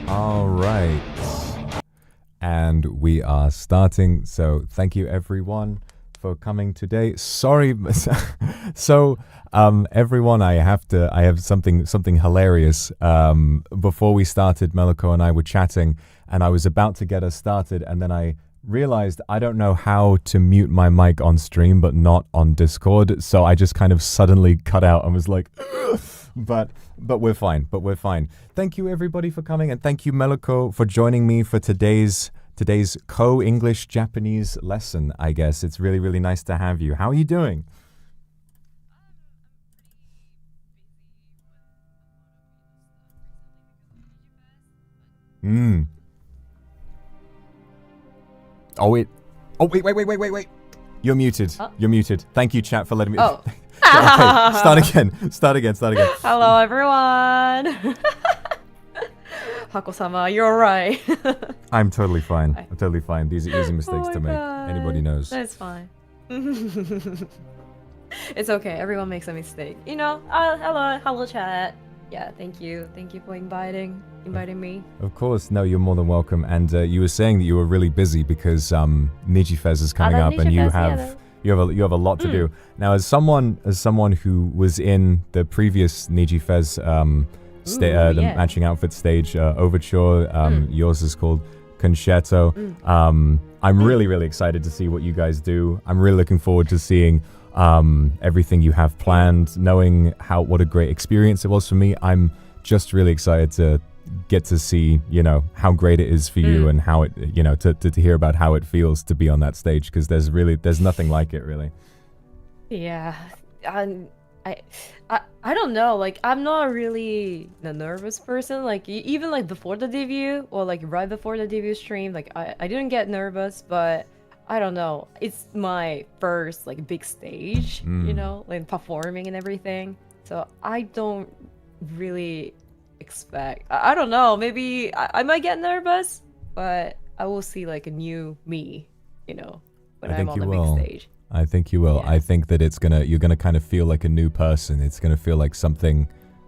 All right. And we are starting. So thank you everyone for coming today. Sorry. So everyone, I have something hilarious. Before we started, Meliko and I were chatting and I was about to get us started and then I realized I don't know how to mute my mic on stream but not on Discord, so I just kind of suddenly cut out and was like ugh! but we're fine. Thank you everybody for coming, and thank you Meliko for joining me for today's co-English Japanese lesson. I guess it's really, really nice to have you. How are you doing? Oh wait. You're muted. You're muted. Thank you, chat, for letting me. Oh. Okay, start again. Hello, everyone. Hako-sama, you're right. I'm totally fine. These are easy mistakes to make. God. Anybody knows. That's fine. It's okay. Everyone makes a mistake. You know. Hello, chat. Yeah, thank you for inviting me. Of course, no, you're more than welcome. And you were saying that you were really busy because NIJIFES is coming up, and you have a lot to do. Now, as someone who was in the previous NIJIFES, the matching outfit stage overture, yours is called Concerto. I'm really, really excited to see what you guys do. I'm really looking forward to seeing everything you have planned, knowing what a great experience it was for me. I'm just really excited to get to see, how great it is for you and how it, to hear about how it feels to be on that stage, because there's nothing like it, really. Yeah, I don't know, like, I'm not really a nervous person, like, even like before the debut or like right before the debut stream, like I didn't get nervous, but I don't know, it's my first like big stage, like performing and everything, so I don't really expect, I don't know, maybe I might get nervous, but I will see like a new me, when I'm on the big stage. I think you will. Yeah. I think that you're gonna kind of feel like a new person. It's gonna feel like something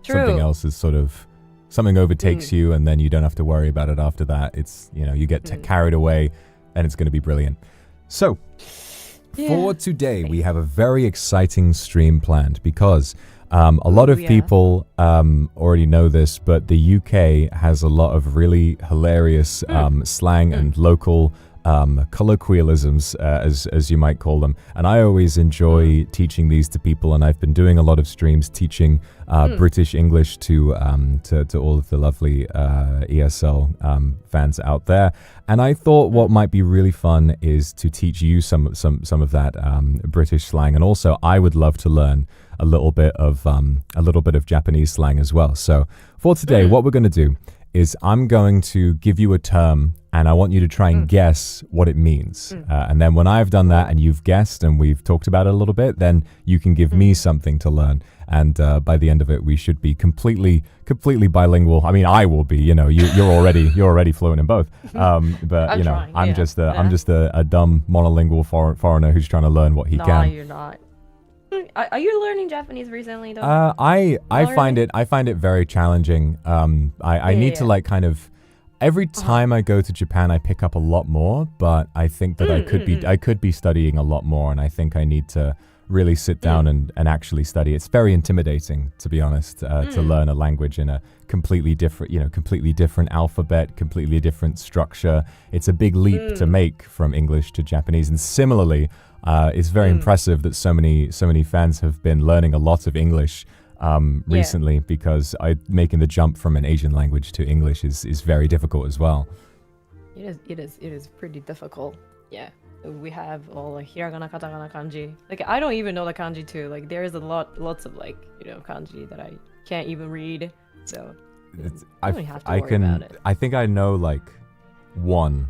else is something overtakes you, and then you don't have to worry about it after that. It's, you get carried away, and it's gonna be brilliant. So, for today, we have a very exciting stream planned because a lot of people already know this, but the UK has a lot of really hilarious slang and local colloquialisms, as you might call them, and I always enjoy teaching these to people, and I've been doing a lot of streams teaching British English to all of the lovely ESL fans out there, and I thought what might be really fun is to teach you some of that British slang, and also I would love to learn a little bit of Japanese slang as well. So for today, what we're going to do is I'm going to give you a term and I want you to try and guess what it means. And then when I've done that and you've guessed and we've talked about it a little bit, then you can give me something to learn. And by the end of it, we should be completely bilingual. I mean, I will be. You know, you're already fluent in both. But you know, trying, I'm just a dumb monolingual foreigner who's trying to learn what he can. No, you're not. Are you learning Japanese recently though? I find it very challenging. I need to like kind of every time I go to Japan, I pick up a lot more. But I think that I could be studying a lot more, and I think I need to really sit down and actually study. It's very intimidating, to be honest, to learn a language in a completely different alphabet, completely different structure. It's a big leap to make from English to Japanese, and similarly. It's very impressive that so many fans have been learning a lot of English recently, because making the jump from an Asian language to English is very difficult as well. It is pretty difficult. Yeah, we have all like hiragana, katakana, kanji. Like I don't even know the kanji too. Like there is lots of like kanji that I can't even read. So I don't have to worry about it. I think I know like one.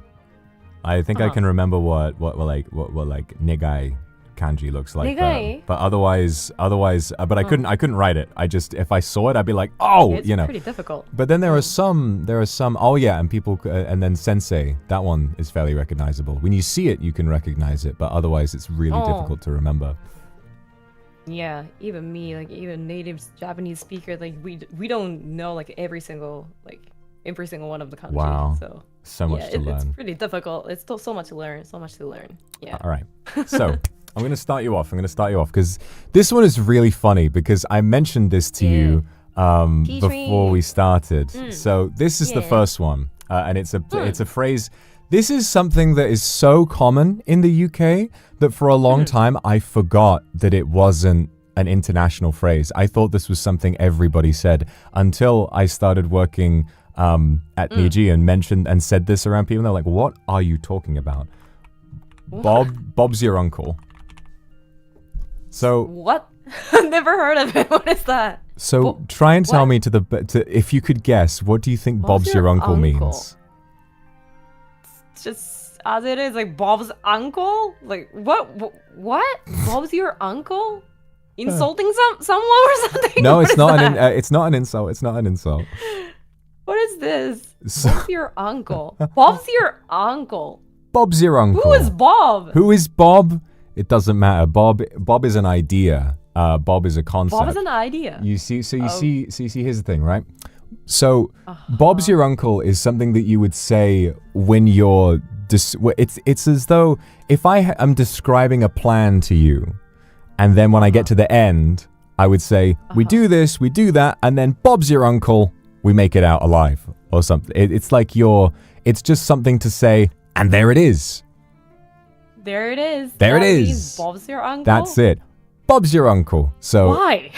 I think I can remember what negai kanji looks like, but otherwise, but I couldn't write it. If I saw it, I'd be like, it's pretty difficult. But then there are some, and people, and then sensei, that one is fairly recognizable. When you see it, you can recognize it, but otherwise, it's really difficult to remember. Yeah, even me, like even native Japanese speaker, like we don't know like every single one of the kanji. Wow. So much to learn. It's pretty difficult. It's still so much to learn. Yeah. All right. So I'm going to start you off because this one is really funny, because I mentioned this to you before we started. So this is the first one, and it's a phrase. This is something that is so common in the UK that for a long time I forgot that it wasn't an international phrase. I thought this was something everybody said until I started working at Niji and mentioned and said this around people. And they're like, "What are you talking about?" Bob's your uncle. So what? I've never heard of it. What is that? So try and tell me if you could guess, what do you think Bob's your uncle means? It's just as it is, like Bob's uncle. Like what? Bob's your uncle? Insulting someone or something? No, it's not it's not an insult. It's not an insult. What is this? Bob's your uncle. Bob's your uncle. Bob's your uncle. Who is Bob? Who is Bob? It doesn't matter. Bob is an idea. Bob is a concept. Bob is an idea. You see. Here's the thing, right? So, Bob's your uncle is something that you would say when you're. It's as though if I am describing a plan to you, and then when I get to the end, I would say we do this, we do that, and then Bob's your uncle. We make it out alive or something. It's like it's just something to say, and there it is. There it is. There it is. Bob's your uncle. That's it. Bob's your uncle. So why?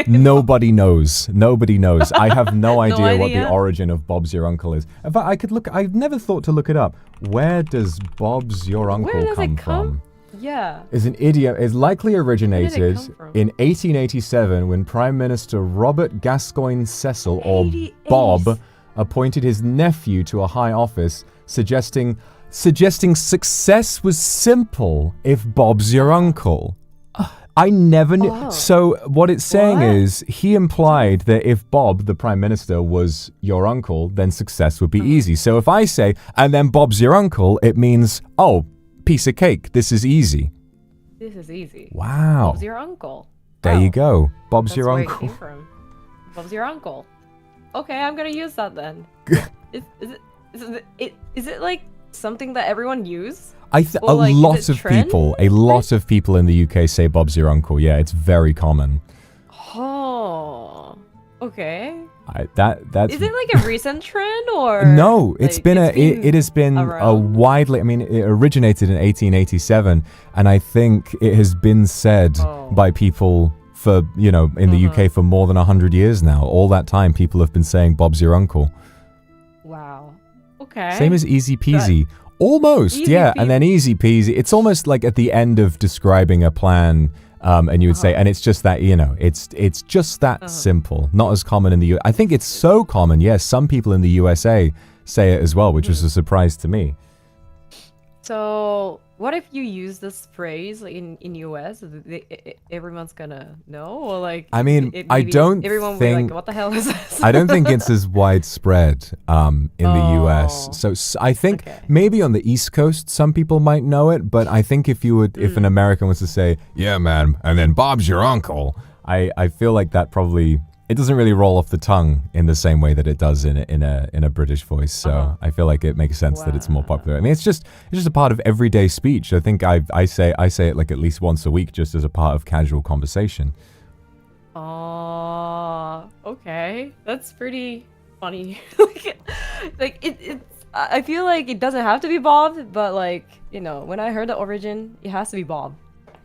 Nobody knows. Nobody knows. I have no idea what the origin of Bob's your uncle is. In fact, I could look. I've never thought to look it up. Where does Bob's your uncle come from? Yeah. Is an idiom. It likely originated in 1887 when Prime Minister Robert Gascoigne Cecil, or Bob, appointed his nephew to a high office, suggesting success was simple if Bob's your uncle. I never knew. So what it's saying is he implied that if Bob, the Prime Minister, was your uncle, then success would be easy. So if I say, and then Bob's your uncle, it means, piece of cake. This is easy. This is easy. Wow. Bob's your uncle. There you go. Bob's your uncle. That's where it came from. Bob's your uncle. Okay, I'm gonna use that then. Is it like something that everyone use? A lot of people in the UK say Bob's your uncle. Yeah, it's very common. Oh, okay. That's. Is it like a recent trend or? No, it has been a widely. I mean, it originated in 1887, and I think it has been said by people for in the UK for more than 100 years now. All that time, people have been saying Bob's your uncle. Wow. Okay. Same as easy peasy. Almost, yeah. And then easy peasy. It's almost like at the end of describing a plan And you would say, and it's just that, it's just that simple. Not as common in the I think it's so common. Yes, some people in the USA say it as well, which was a surprise to me. So what if you use this phrase like, in US? Everyone's gonna know, or like I mean, I don't everyone think will be like, what the hell is this? I don't think it's as widespread in the US. So I think maybe on the East Coast some people might know it, but I think if an American was to say, "Yeah, man," and then Bob's your uncle, I feel like that probably it doesn't really roll off the tongue in the same way that it does in a British voice. So I feel like it makes sense that it's more popular. I mean, it's just a part of everyday speech. I think I say it like at least once a week, just as a part of casual conversation. Oh, okay, that's pretty funny. It's. I feel like it doesn't have to be Bob, but like when I heard the origin, it has to be Bob.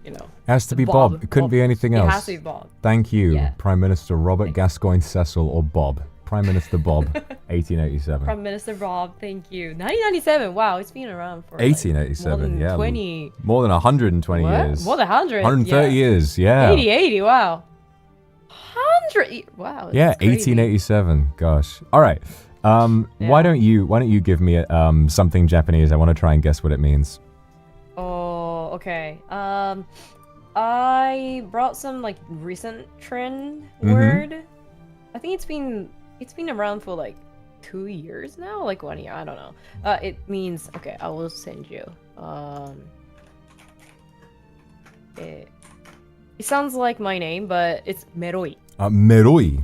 It has to be Bob. It couldn't be anything else. It has to be Bob. Thank you, Prime Minister Robert Gascoigne Cecil, or Bob. Prime Minister Bob, 1887. Prime Minister Bob, thank you. 1997. Wow, it's been around for 1887. More than 20. More than 120 what? years. More than 100. 130 years. Yeah. 80. Wow. 100. Wow. Yeah, 1887. Gosh. All right. Why don't you give me something Japanese? I want to try and guess what it means. Oh, okay. I brought some like recent trend word. I think it's been around for like 2 years now, like 1 year. I don't know. It means I will send you. It sounds like my name, but it's meroi. Meroi.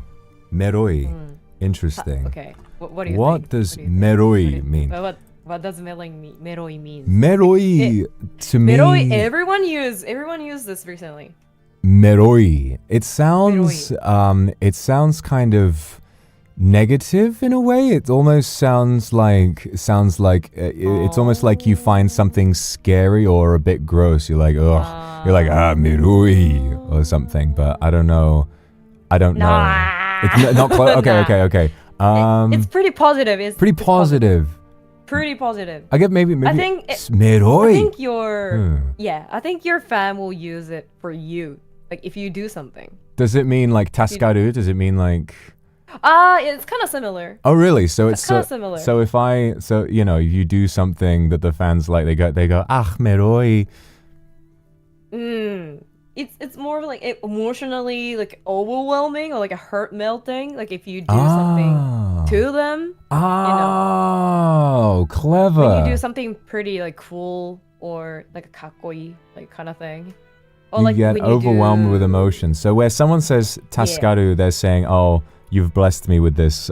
Interesting. Okay. What do you think? What does meroi mean? What does meroi mean? Meroi to me. Meroi. Everyone used this recently. Meroi. It sounds kind of negative in a way. It almost sounds like it's almost like you find something scary or a bit gross. You're like, ugh. You're like, meroi or something. But I don't know. It's not close. Okay. It's pretty positive. It's pretty positive. Pretty positive. I get maybe. I think meroi. I think your fan will use it for you. Like if you do something. Does it mean like tasukaru? Does it mean like? It's kind of similar. Oh really? So it's kind of similar. So if you do something that the fans like, they go meroi. It's more of like emotionally like overwhelming or like a heart melting. Like if you do something to them. Oh, clever. When you do something pretty like cool or like a kakkoi like kind of thing. Or you like get overwhelmed with emotion. So where someone says tasukaru, they're saying, "Oh, you've blessed me with this.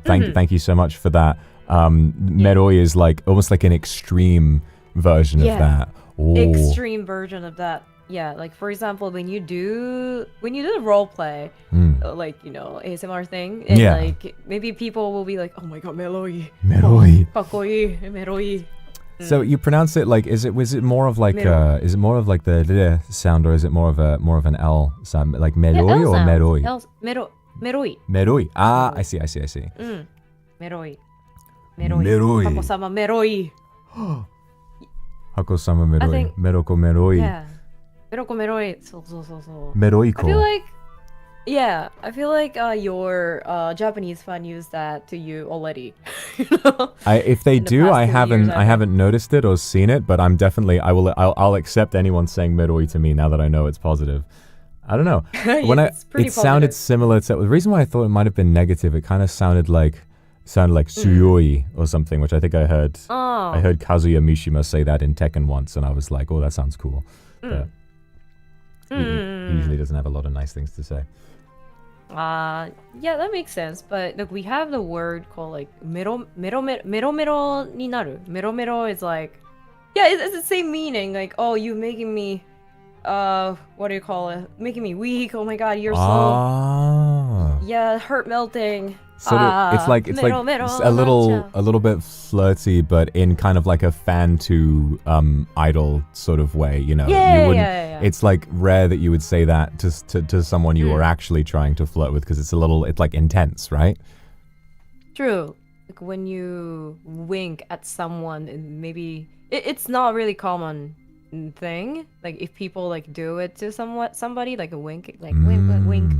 Thank you so much for that." Meroi is like almost like an extreme version of that. Ooh. Extreme version of that. Yeah, like for example, when you do the role play, like ASMR thing, and like maybe people will be like, "Oh my god, meroi, kakkoi, meroi." So you pronounce it like, was it more of like the sound, or is it more of an L sound, like meroi or meroi? Meroi. Meroi. I see. Meroi. Hako-sama meroi. Hako-sama meroi. Meroko meroi. Yeah. Meroko meroi. So. Meroiko. I feel like your Japanese fan used that to you already. If they do, I haven't noticed it or seen it, but I'll accept anyone saying meroi to me now that I know it's positive. I don't know. It sounded similar to the reason why I thought it might have been negative. It kind of sounded like suyoi or something, which I think I heard. I heard Kazuya Mishima say that in Tekken once, and I was like, "Oh, that sounds cool." But he usually doesn't have a lot of nice things to say. Yeah, that makes sense. But look, we have the word called like mero ni naru. Mero is like, it's the same meaning. Like, oh, you making me, what do you call it? Making me weak. Oh my god, you're so, heart melting. Sort of, it's like a little bit flirty, but in kind of like a fan to idol sort of way, It's like rare that you would say that to someone you are actually trying to flirt with, because it's like intense, right? True. Like when you wink at someone, and maybe it's not really common thing. Like if people like do it to somebody, like a wink, like wink, wink, wink.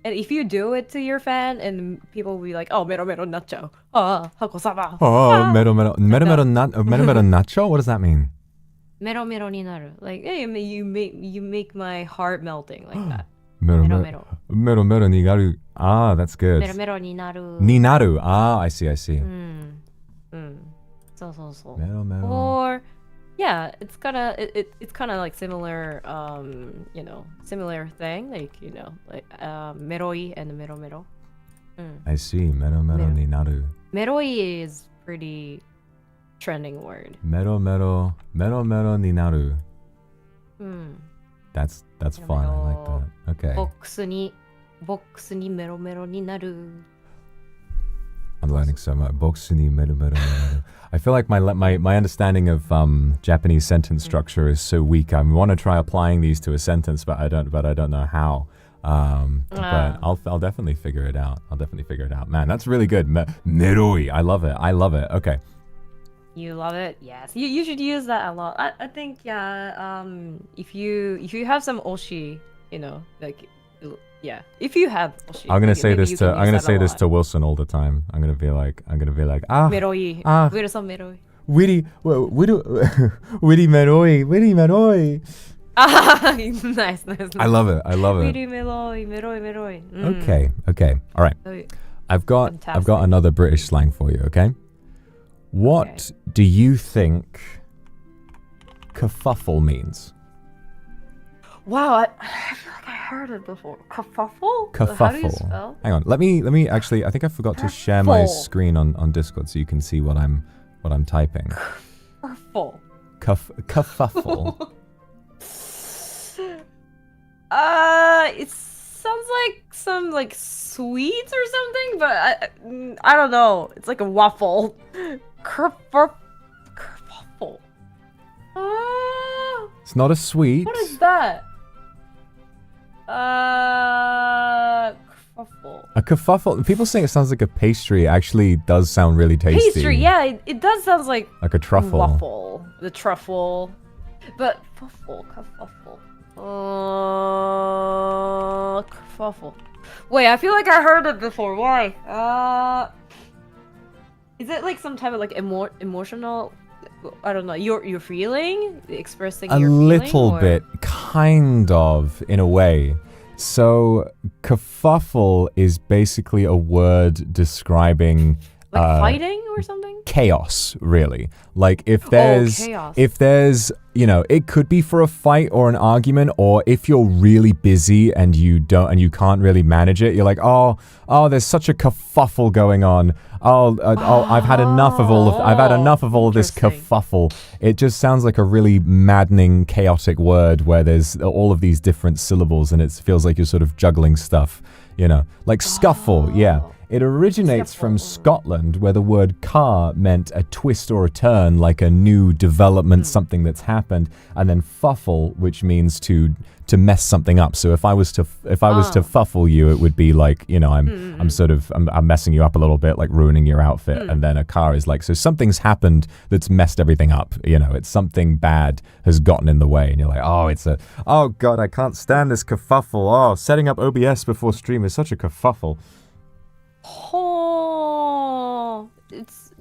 And if you do it to your fan, and people will be like, "Oh, mero mero nacho, ah, hako-sama." Oh, mero mero nacho. What does that mean? Mero mero ni naru. Like, hey, you make my heart melting like that. Mero Mero mero mero nigaru. Ah, that's good. Mero mero ni naru. Ni naru. Ah, I see. So. Mero mero. Or yeah, it's kind of like similar, similar thing, like like meroi and mero mero. I see. Mero mero ni naru. Meroi is pretty trending word. Mero mero ni naru. That's fun. I like that. Okay. Box ni mero mero ni naru. I'm learning so much. Box ni mero mero ni naru. I feel like my understanding of Japanese sentence structure is so weak. I want to try applying these to a sentence, but I don't know how. But I'll definitely figure it out. Man, that's really good. Meroi. I love it. Okay. You love it? Yes. You should use that a lot. I think if you have some oshi, like yeah. If you have oshi, I'm gonna say this to lot. Wilson all the time. I'm gonna be like ah Meroi. Wilson meroi. Witty meroi. Nice. I love it. Witty meroi. Okay. All right. I've got another British slang for you, okay? What do you think kerfuffle means? Wow, I feel like I heard it before. Kerfuffle? Kerfuffle. How do you spell? Hang on. Let me actually, I think I forgot to share my screen on Discord so you can see what I'm typing. Kerfuffle. Kerfuffle. It sounds like some like sweets or something, but I don't know. It's like a waffle. Kerfuffle. It's not a sweet. What is that? Kerfuffle. A kerfuffle. People saying it sounds like a pastry. It actually does sound really tasty. Pastry, yeah, it does sound like a truffle. Waffle, the truffle, but kerfuffle. Kerfuffle. Wait, I feel like I heard it before. Why? Is it like some type of like emotional? I don't know. You're feeling, expressing a your little feeling, bit, kind of, in a way. So kerfuffle is basically a word describing like fighting or something. Chaos, really. Like if there's, it could be for a fight or an argument, or if you're really busy and you can't really manage it, you're like, oh, there's such a kerfuffle going on. I've had enough of all of this kerfuffle. It just sounds like a really maddening, chaotic word where there's all of these different syllables, and it feels like you're sort of juggling stuff. Like scuffle. Yeah. It originates from Scotland, where the word car meant a twist or a turn, like a new development, something that's happened, and then fuffle, which means to mess something up. So if I was to fuffle you, it would be like, I'm messing you up a little bit, like ruining your outfit. And then a car is like, so something's happened that's messed everything up. It's something bad has gotten in the way, and you're like, oh God, I can't stand this kerfuffle. Oh, setting up OBS before stream is such a kerfuffle. Oh, it's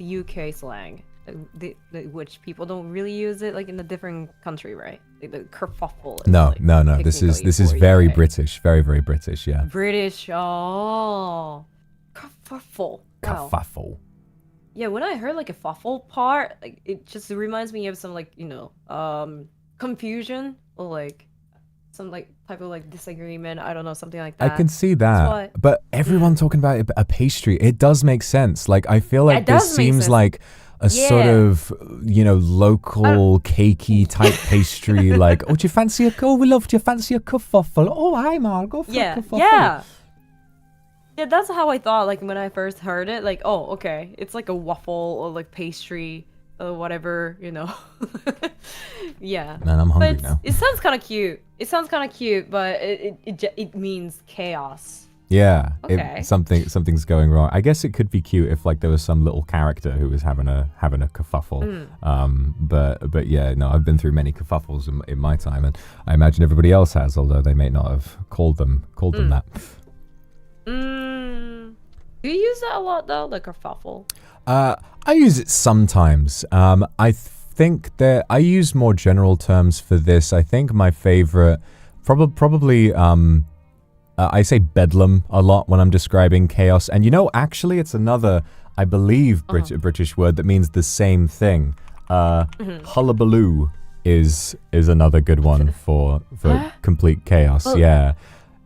UK slang, which people don't really use it like in a different country, right? Like the kerfuffle. No. This is very British, very very British. Yeah. British. Oh, kerfuffle. Wow. Kerfuffle. Yeah, when I heard like a fuffle part, like it just reminds me of some like confusion or like some like type of like disagreement. I don't know, something like that. I can see that, but everyone talking about a pastry, it does make sense. Like I feel like this seems like a sort of local cakey type pastry. Like, oh, do you fancy a kerfuffle? Oh, hi, Mark, go for a kerfuffle. Yeah, that's how I thought. Like when I first heard it, like, oh, okay, it's like a waffle or like pastry. Whatever, yeah. Man, I'm hungry now. It sounds kind of cute. But it means chaos. Yeah, Okay. something's going wrong. I guess it could be cute if like there was some little character who was having a kerfuffle. But yeah, no, I've been through many kerfuffles in my time, and I imagine everybody else has, although they may not have called them that. Do you use that a lot though, the kerfuffle? I use it sometimes. I think that I use more general terms for this. I think my favorite, probably, I say bedlam a lot when I'm describing chaos. And actually, it's another, I believe, British word that means the same thing. Hullabaloo is another good one for complete chaos. Yeah.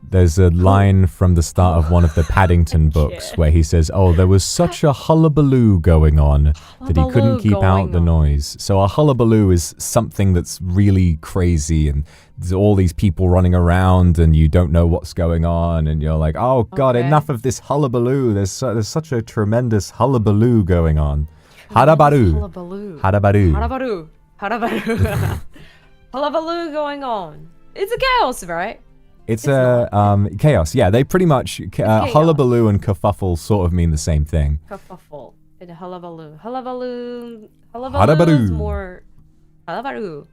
There's a line from the start of one of the Paddington books where he says, "Oh, there was such a hullabaloo going on that he couldn't keep out the noise." So a hullabaloo is something that's really crazy, and there's all these people running around, and you don't know what's going on, and you're like, "Oh God, enough of this hullabaloo! There's such a tremendous hullabaloo going on." Harabaru, harabaru, hullabaloo going on. It's a chaos, right? It's chaos. Yeah, they pretty much hullabaloo and kerfuffle sort of mean the same thing. Kerfuffle and hullabaloo. Hullabaloo is more hullabaloo,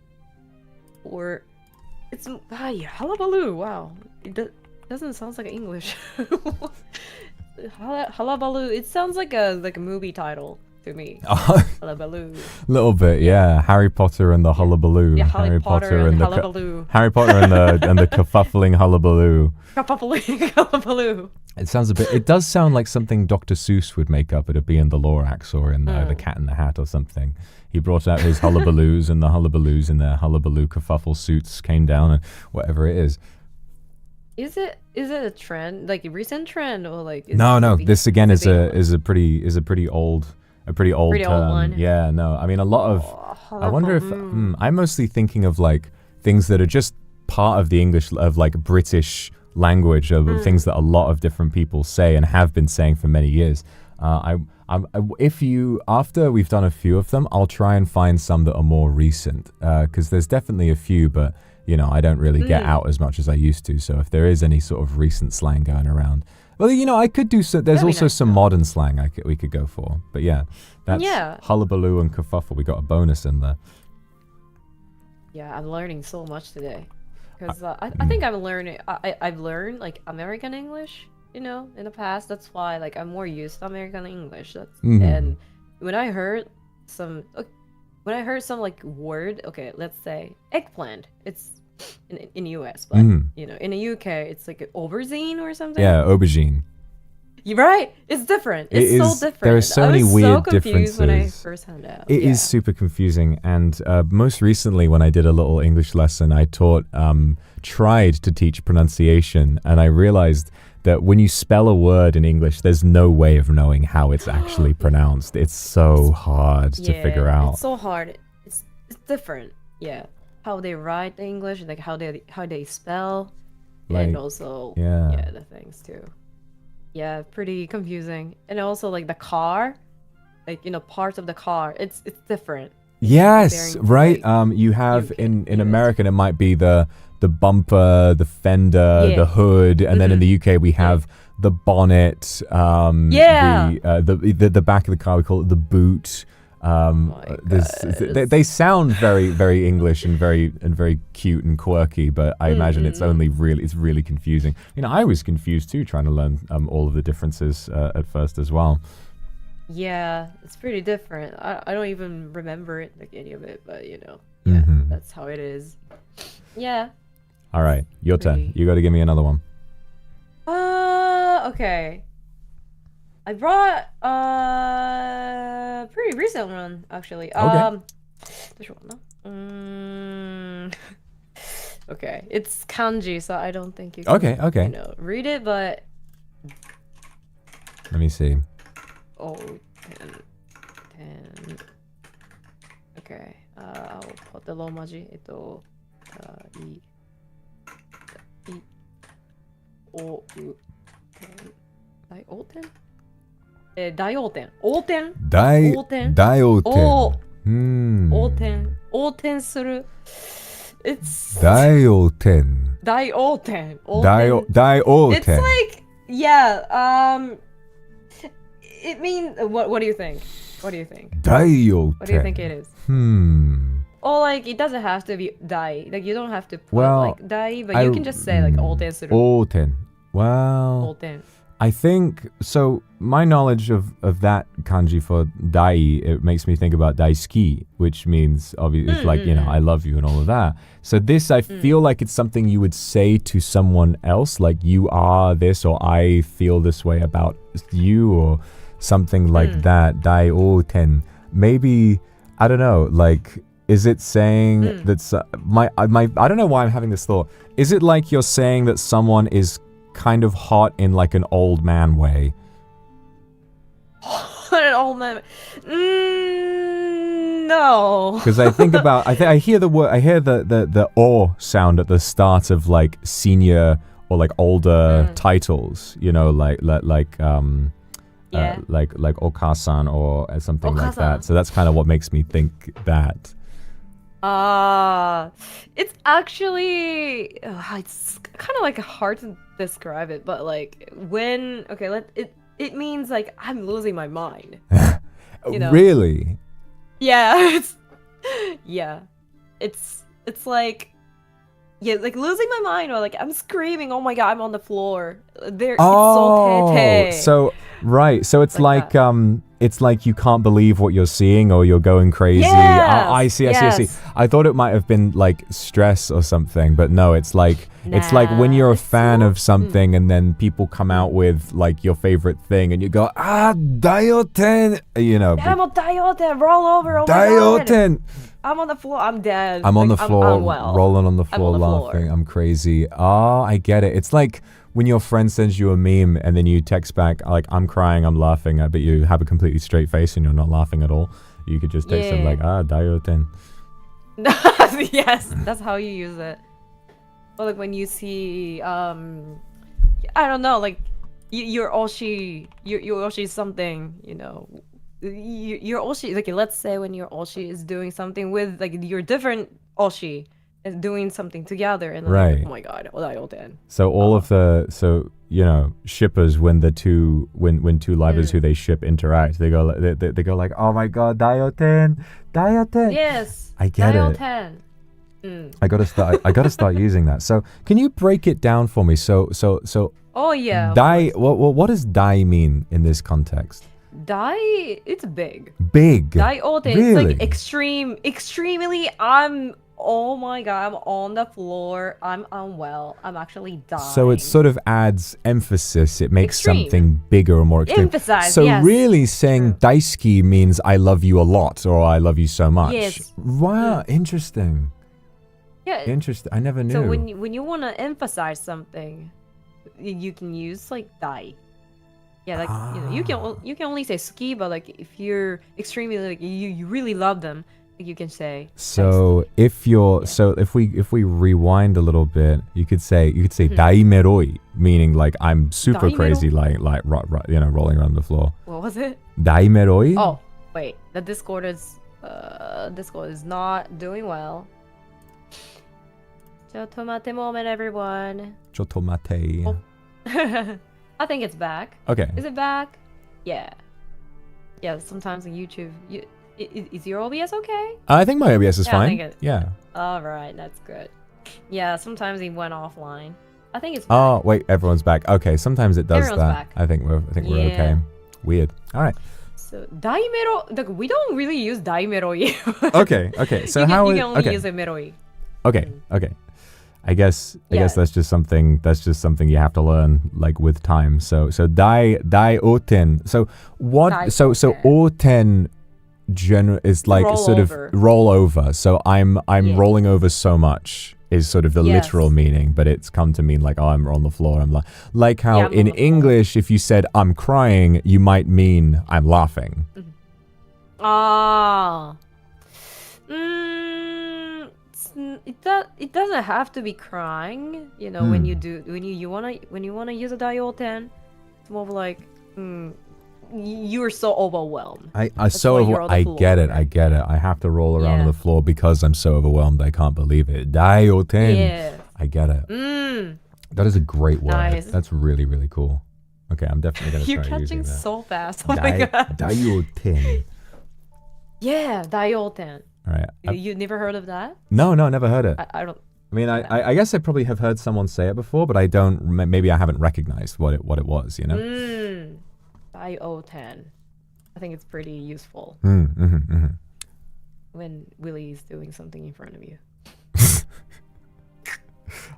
or it's hullabaloo. Wow, it doesn't sound like English. Hullabaloo. It sounds like a movie title to me. Hullabaloo. Little bit, yeah. Harry Potter and the hullabaloo. Yeah, Harry Potter and hullabaloo. Harry Potter and the kerfuffling hullabaloo. Kerfuffling hullabaloo. It does sound like something Dr. Seuss would make up. It'd be in the Lorax or in the Cat in the Hat or something. He brought out his hullabaloos, and the hullabaloos in their hullabaloo kerfuffle suits came down, and whatever it is. Is it a trend, like a recent trend, or like? No. This again is a pretty old term. One. Yeah, no. I mean, a lot of. I wonder if I'm mostly thinking of like things that are just part of the English of like British language, of things that a lot of different people say and have been saying for many years. After we've done a few of them, I'll try and find some that are more recent, because there's definitely a few, but I don't really get out as much as I used to. So if there is any sort of recent slang going around. Well, I could do so. There's also some modern slang we could go for. But yeah, that's hullabaloo and kerfuffle. We got a bonus in there. Yeah, I'm learning so much today. Because I think I've learned like American English, in the past. That's why like I'm more used to American English. And when I heard some like word, okay, let's say eggplant. It's in US, but in the UK it's like aubergine or something. Yeah, aubergine. You're right. It's different. It's so different. There are so many weird differences. When I first found out. It is super confusing. And most recently, when I did a little English lesson, I tried to teach pronunciation, and I realized that when you spell a word in English, there's no way of knowing how it's actually pronounced. It's so hard to figure out. It's so hard. It's different. Yeah. How they write the English, like how they spell, and also the things too. Yeah, pretty confusing. And also like the car, like parts of the car, it's different. Yes, right. You have in American it might be the bumper, the fender, the hood, and then in the UK we have the bonnet, the back of the car, we call it the boot. They sound very, very English and very cute and quirky, but I imagine it's really confusing. I was confused too, trying to learn all of the differences at first as well. Yeah, it's pretty different. I don't even remember it, like any of it, but that's how it is. Yeah. All right, your turn. You got to give me another one. Okay. I brought a pretty recent one, actually. Okay. Okay, it's kanji, so I don't think you can read it, but let me see. 10. Okay, I'll put the Romaji. It's like Yeah. It means what do you think? What do you think? Daioten. What do you think it is? Or like it doesn't have to be dai. Like you don't have to put like dai, but you can just say like oten suru. Oten. Well, Oten. I think so. My knowledge of that kanji for dai, it makes me think about daisuki, which means obviously it's like, you know, I love you and all of that. So this, I feel like it's something you would say to someone else, like you are this, or I feel this way about you, or something like that. Daioten. Maybe, I don't know, like, is it saying that's I don't know why I'm having this thought. Is it like you're saying that someone is kind of hot in like an old man way? An old man. No. Because I think about, I hear the word, I hear the or sound at the start of like senior or like older titles, you know, like Okasan or something like that. So that's kind of what makes me think that. It's actually it's kind of like hard to describe it, but like when it means like I'm losing my mind. You know? Really? Yeah, it's like like losing my mind, or like I'm screaming, oh my god, I'm on the floor. It's so tete. So right, so it's like it's like you can't believe what you're seeing, or you're going crazy. Yes, I see. I thought it might have been like stress or something, but no, it's like it's like when you're a fan of something and then people come out with like your favorite thing and you go, daioten, you know. I'm on daioten, roll over, daioten. I'm on the floor, I'm dead. I'm on the floor, I'm well. rolling on the floor, on the laughing. floor. I'm crazy. I get it. It's like when your friend sends you a meme and then you text back like, I'm crying, I'm laughing, but you have a completely straight face and you're not laughing at all. You could just text them like, daioten. Yes, that's how you use it. Or like when you see, I don't know, like you're oshi something, you know. Your oshi, like let's say when your oshi is doing something with like your different oshi is doing something together, and right. Like, oh my god, daioten. So all of the you know, shippers, when the two when two livers who they ship interact, they go they go like, oh my god, daioten. Yes, I get daioten. I gotta start using that. So can you break it down for me? So oh yeah, dai, what does dai mean in this context? Dai, it's big. Daioten, really? it's like extremely. Oh my god, I'm on the floor. I'm unwell. I'm actually dying. So it sort of adds emphasis. It makes Extreme. something bigger or more extreme. Emphasize, so yes. really saying daisuki means I love you a lot, or I love you so much. Yes. Wow, interesting. Yeah. Interesting. I never knew. So when you want to emphasize something, you can use like dai. Yeah, like you know, you can only say suki, but like if you're extremely like you really love them, like, you can say. So if you're if we rewind a little bit, you could say daimeroi, meaning like I'm super crazy, like you know, rolling around the floor. What was it? Daimeroi? Oh wait, the Discord is not doing well. Chotomate moment, everyone. Chotomate. Oh. I think it's back. Okay. Is it back? Yeah. Yeah, sometimes on YouTube. Is your OBS okay? I think my OBS is fine. Yeah. Alright, that's good. Yeah, sometimes he went offline. I think it's back. Oh, wait, everyone's back. Okay, sometimes it does Everyone's that. back. I think we're okay. Weird. Alright. So, daimero, like, we don't really use daimero. Okay. So you can only use a meroi. Okay. I guess that's just something you have to learn like with time. So daioten. So what? So oten is like sort of roll over. So I'm rolling over so much is sort of the literal meaning, but it's come to mean like, oh, I'm on the floor. I'm like how in English, if you said I'm crying, you might mean I'm laughing. It doesn't have to be crying, you know. When you wanna use a daioten, it's more of like you're so overwhelmed. I get it. I have to roll around on the floor because I'm so overwhelmed. I can't believe it. Daioten. Yeah. I get it. That is a great word. Nice. That's really, really cool. Okay, I'm definitely going to You're try catching using that. so fast. Oh my god. Daioten. Yeah, daioten. All right. You never heard of that? No, never heard it. I don't. I mean, I guess I probably have heard someone say it before, but I don't. Maybe I haven't recognized what it was. You know. Daioten. I think it's pretty useful when Willie is doing something in front of you.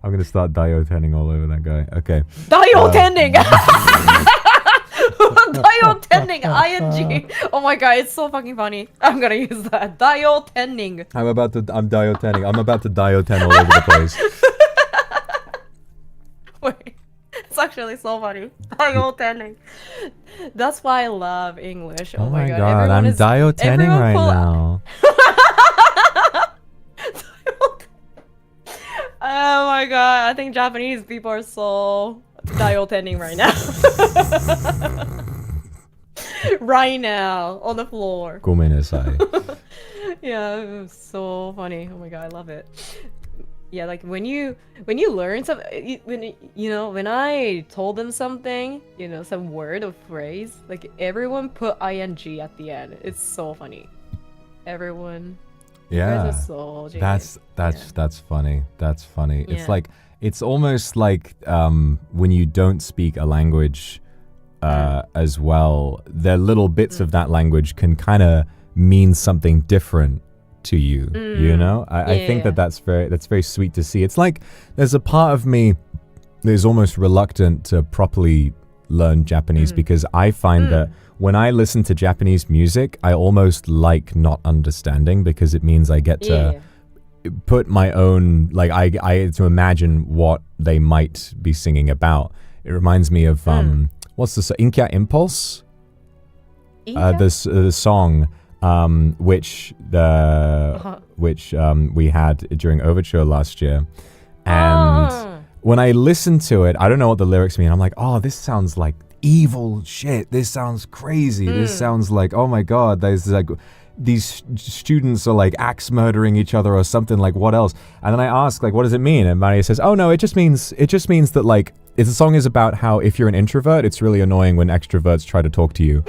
I'm gonna start diotening all over that guy. Okay. Diotening. Diotening. ing. Oh my god, it's so fucking funny. I'm gonna use that. Diotening. I'm diotening. I'm about to dioten all over the place. Wait, it's actually so funny. Diotening. That's why I love English. Oh my god, I'm diotening right now. Oh my god, I think Japanese people are so diotening right now. Right now, on the floor. ごめんなさい. Yeah, it was so funny. Oh my god, I love it. Yeah, like when you learn something, when I told them something, some word or phrase, like everyone put ing at the end. It's so funny. Everyone. Yeah. You guys are so genius. That's funny. That's funny. Yeah. It's almost like when you don't speak a language as well, the little bits of that language can kind of mean something different to you. You know, I think that's very sweet to see. It's like there's a part of me that is almost reluctant to properly learn Japanese because I find that when I listen to Japanese music, I almost like not understanding because it means I get to put my own, like I to imagine what they might be singing about. It reminds me of what's this, Inkya Impulse? The song which we had during Overture last year. And when I listen to it, I don't know what the lyrics mean. I'm like, oh, this sounds like evil shit. This sounds crazy. This sounds like, oh my god, there's like these students are like axe murdering each other or something. Like, what else? And then I ask, like, what does it mean? And Maria says, oh no, it just means that like the song is about how if you're an introvert, it's really annoying when extroverts try to talk to you.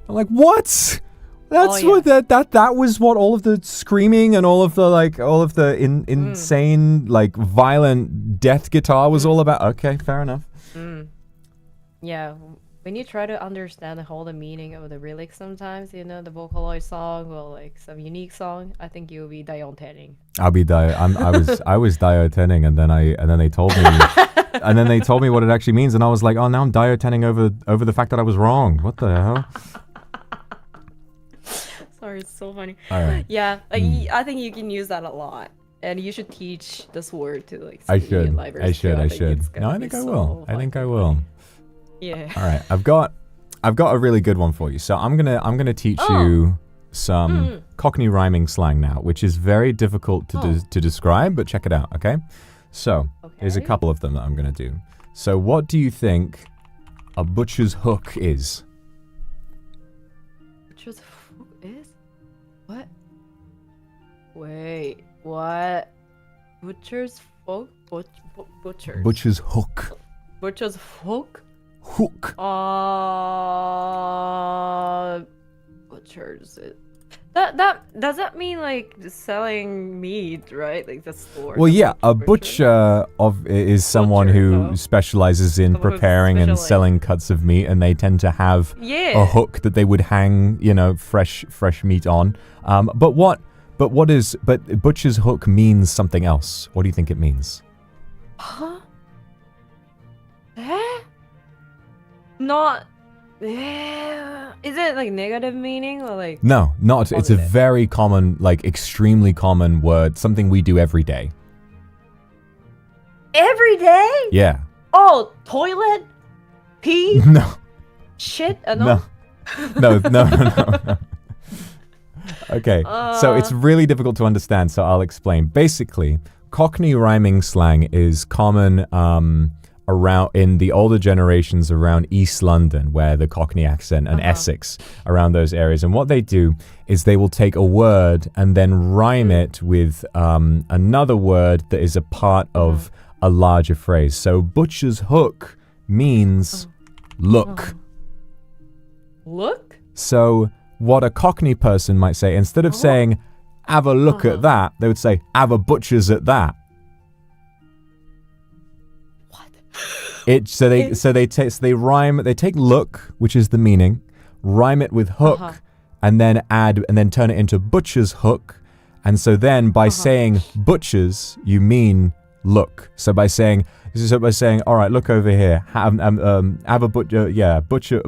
I'm like, what? That's what that was what all of the screaming and all of the insane like violent death guitar was all about. Okay, fair enough. Yeah, when you try to understand the whole meaning of the lyrics sometimes, the Vocaloid song or like some unique song, I think you'll be diotening. I was diotening and then they told me and then they told me what it actually means and I was like, oh, now I'm diotening over the fact that I was wrong. What the hell? Sorry, it's so funny. All right. Yeah, like I think you can use that a lot. And you should teach this word to like I should. No, I think I will. I think I will. Yeah. All right. I've got a really good one for you. So I'm gonna teach you some Cockney rhyming slang now, which is very difficult to describe, but check it out, okay? So there's a couple of them that I'm gonna do. So what do you think a butcher's hook is? Butcher's hook is? What? Wait, what? Butcher's hook? Butcher's. Butcher's hook. Butcher's hook? Hook. Butchers. That does that mean like selling meat, right? Like the store. Well, yeah, a butcher is someone who specializes in preparing and selling cuts of meat, and they tend to have a hook that they would hang, fresh meat on. But butcher's hook means something else. What do you think it means? Huh? Not. Is it like negative meaning or like? No, not. Positive? It's a very common, like extremely common word. Something we do every day. Every day? Yeah. Oh, toilet? Pee? No. Shit? No. No. Okay, so it's really difficult to understand, so I'll explain. Basically, Cockney rhyming slang is common around in the older generations around East London, where the Cockney accent and Essex around those areas. And what they do is they will take a word and then rhyme it with another word that is a part of a larger phrase. So butcher's hook means look. Look? So what a Cockney person might say, instead of saying, have a look at that, they would say, have a butcher's at that. What? So they take look, which is the meaning, rhyme it with hook, and then turn it into butcher's hook. And so then by saying butcher's, you mean look. So by saying, all right, look over here. Have a butcher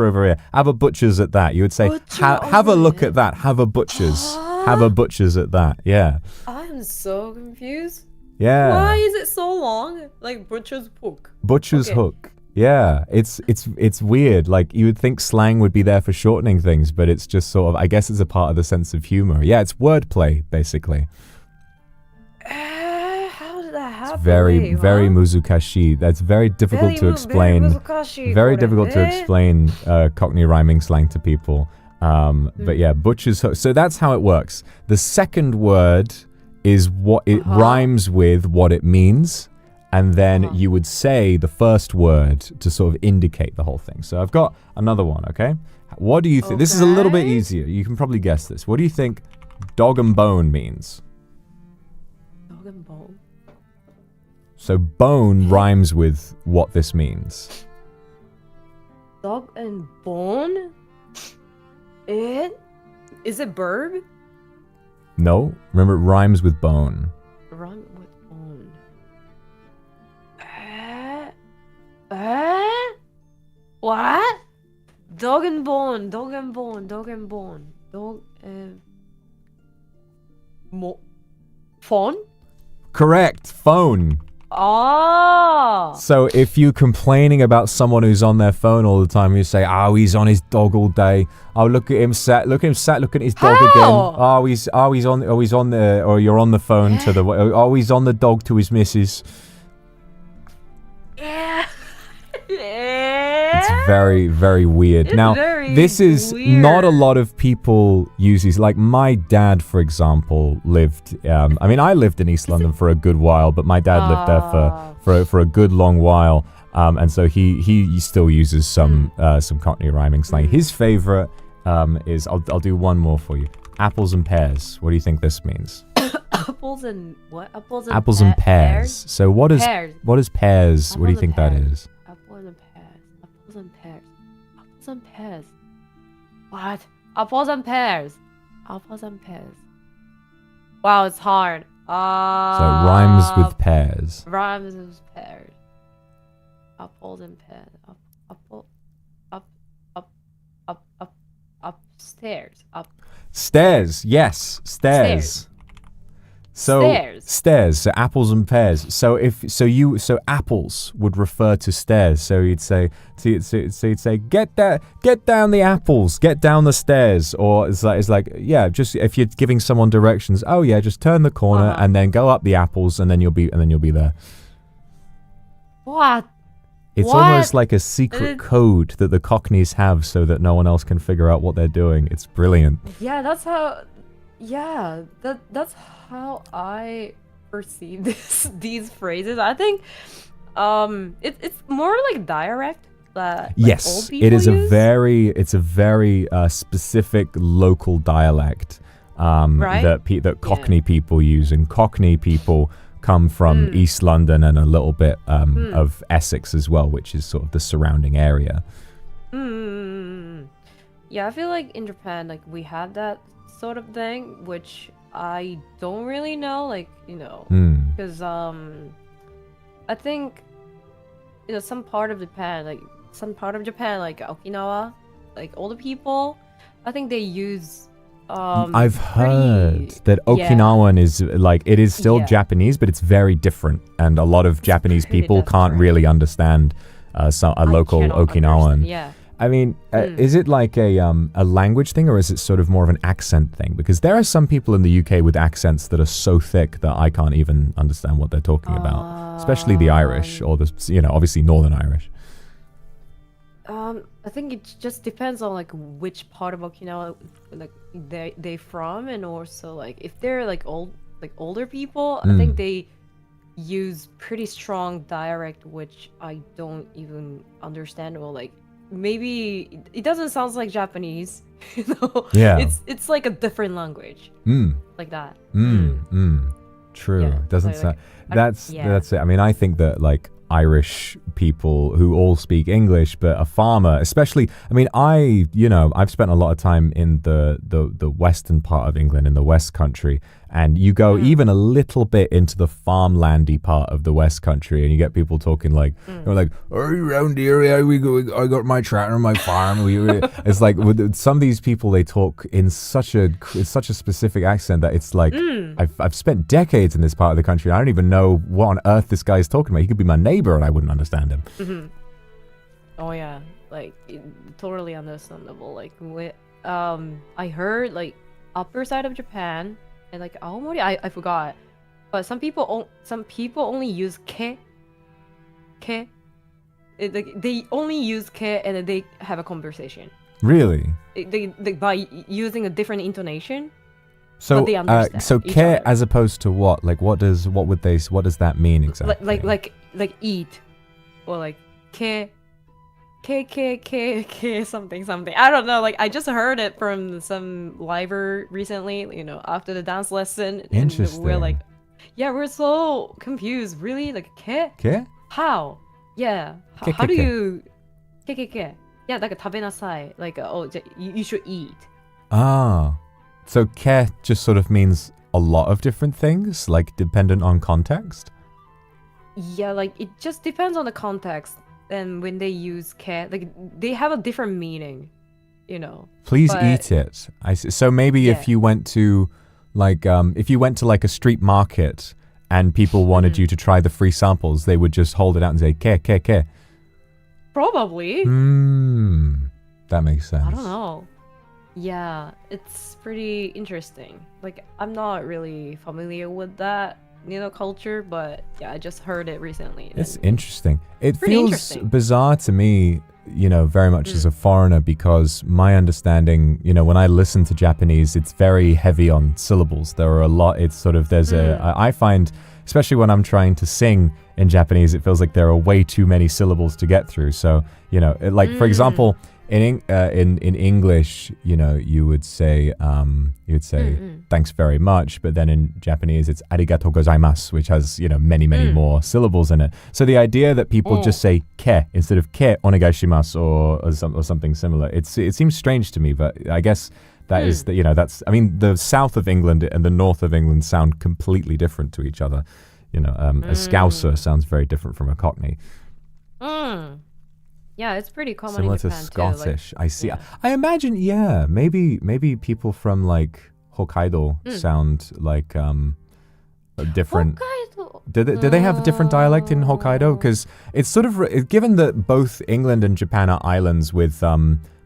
over here. Have a butcher's at that. You would say, have a look at that. Have a butcher's. Have a butcher's at that. Yeah. I'm so confused. Yeah. Why is it so long? Like butcher's hook. Butcher's hook. Yeah. It's weird. Like you would think slang would be there for shortening things, but it's just sort of, I guess it's a part of the sense of humor. Yeah, it's wordplay basically. How did that happen? It's very muzukashi. That's very difficult to explain. Very difficult to explain Cockney rhyming slang to people. But yeah, butcher's hook. So that's how it works. The second word is what it rhymes with what it means. And then you would say the first word to sort of indicate the whole thing. So I've got another one, okay? What do you think? This is a little bit easier. You can probably guess this. What do you think dog and bone means? Dog and bone? So bone rhymes with what this means. Dog and bone? Is it verb? No. Remember, it rhymes with bone. Rhyme with bone. What? Dog and bone. Dog and bone. Dog and bone. Dog and... Phone? Correct. Phone. Oh. So if you're complaining about someone who's on their phone all the time, you say, "Oh, he's on his dog all day. Oh, look at him sat looking at his dog again. Oh, he's on the, or you're on the phone to the, oh, he's on the dog to his missus." Yeah. It's very, very weird. It's now, very this is weird. not a lot of people use these. Like my dad, for example, lived. I mean, I lived in East London for a good while, but my dad lived there for a good long while. And so he still uses some Cockney rhyming slang. His favorite is I'll do one more for you. Apples and pears. What do you think this means? Apples and what? Apples and pears. So what is pears? What do you think that is? Apples and pears. Apples and pears. Apples and pears. What? Apples and pears. Apples and pears. Wow, it's hard. So it rhymes with pears. Rhymes with pears. Apples and pears. Upstairs. Stairs. Yes, stairs. So stairs. So apples and pears. So so apples would refer to stairs. So you'd say get down the apples, get down the stairs, or it's like yeah, just if you're giving someone directions, oh yeah, just turn the corner and then go up the apples and then you'll be there. What? It's almost like a secret code that the Cockneys have so that no one else can figure out what they're doing. It's brilliant. Yeah, that's how. Yeah, that's how I perceive these phrases. I think, it's more like dialect that yes, old people it is use. It's a very specific local dialect Right? that Cockney people use, and Cockney people come from East London and a little bit of Essex as well, which is sort of the surrounding area. Yeah, I feel like in Japan, like we have that sort of thing, which I don't really know, like, you know, because I think, you know, some part of Japan, like Okinawa, like older people, I think they use I've heard that Okinawan is like, it is still Japanese, but it's very different, and a lot of Japanese people can't really understand a local Okinawan. Yeah. I mean, is it like a language thing, or is it sort of more of an accent thing? Because there are some people in the UK with accents that are so thick that I can't even understand what they're talking about, especially the Irish, or the, you know, obviously Northern Irish. I think it just depends on like which part of Okinawa like they from, and also like if they're like older people, I think they use pretty strong dialect which I don't even understand, or like maybe it doesn't sound like Japanese. Yeah. It's like a different language. Like that. True. Yeah, Doesn't like, sound. That's it. I mean, I think that like Irish people who all speak English, but a farmer, especially. I mean, I've spent a lot of time in the western part of England, in the West Country, and you go even a little bit into the farmlandy part of the West Country, and you get people talking like, "Are you around here? I got my tractor on my farm." It's like with some of these people, they talk in such a specific accent that it's like I've spent decades in this part of the country, and I don't even know what on earth this guy is talking about. He could be my neighbor, and I wouldn't understand him. Oh yeah, like totally understandable. Like I heard like upper side of Japan and like Aomori, I forgot, but some people only use ke. They only use ke and then they have a conversation. Really? They by using a different intonation. So but they understand so each ke other. as opposed to what? Like what does that mean exactly? Like eat, or like ke something. I don't know. Like I just heard it from some liver recently. After the dance lesson. Interesting. And we're like, yeah, we're so confused. Really, like ke? Ke? How? Yeah. Ke, How ke, do ke. you? Ke. Yeah, like tabenasai. Like you should eat. Ah, so ke just sort of means a lot of different things, like dependent on context. Yeah, like it just depends on the context. And when they use ke, like they have a different meaning, Please But- eat it. So maybe if you went to like a street market and people wanted you to try the free samples, they would just hold it out and say ke. Probably. That makes sense. I don't know. Yeah, it's pretty interesting. Like I'm not really familiar with that, culture, but yeah, I just heard it recently. It's interesting. It Pretty feels interesting. bizarre to me, very much as a foreigner, because my understanding, when I listen to Japanese, it's very heavy on syllables. There are a lot, it's sort of, I find, especially when I'm trying to sing in Japanese, it feels like there are way too many syllables to get through. So, for example, in English, you would say thanks very much, but then in Japanese it's arigatou gozaimasu, which has many more syllables in it. So the idea that people just say ke instead of ke onegaishimasu or something similar, it seems strange to me, but I guess that is the south of England and the north of England sound completely different to each other. A Scouser sounds very different from a Cockney. Yeah, it's pretty common Similar in to Japan Scottish. too. I see. yeah. I imagine, maybe people from like Hokkaido sound like different. Hokkaido. Do they have a different dialect in Hokkaido? Because it's sort of, given that both England and Japan are islands with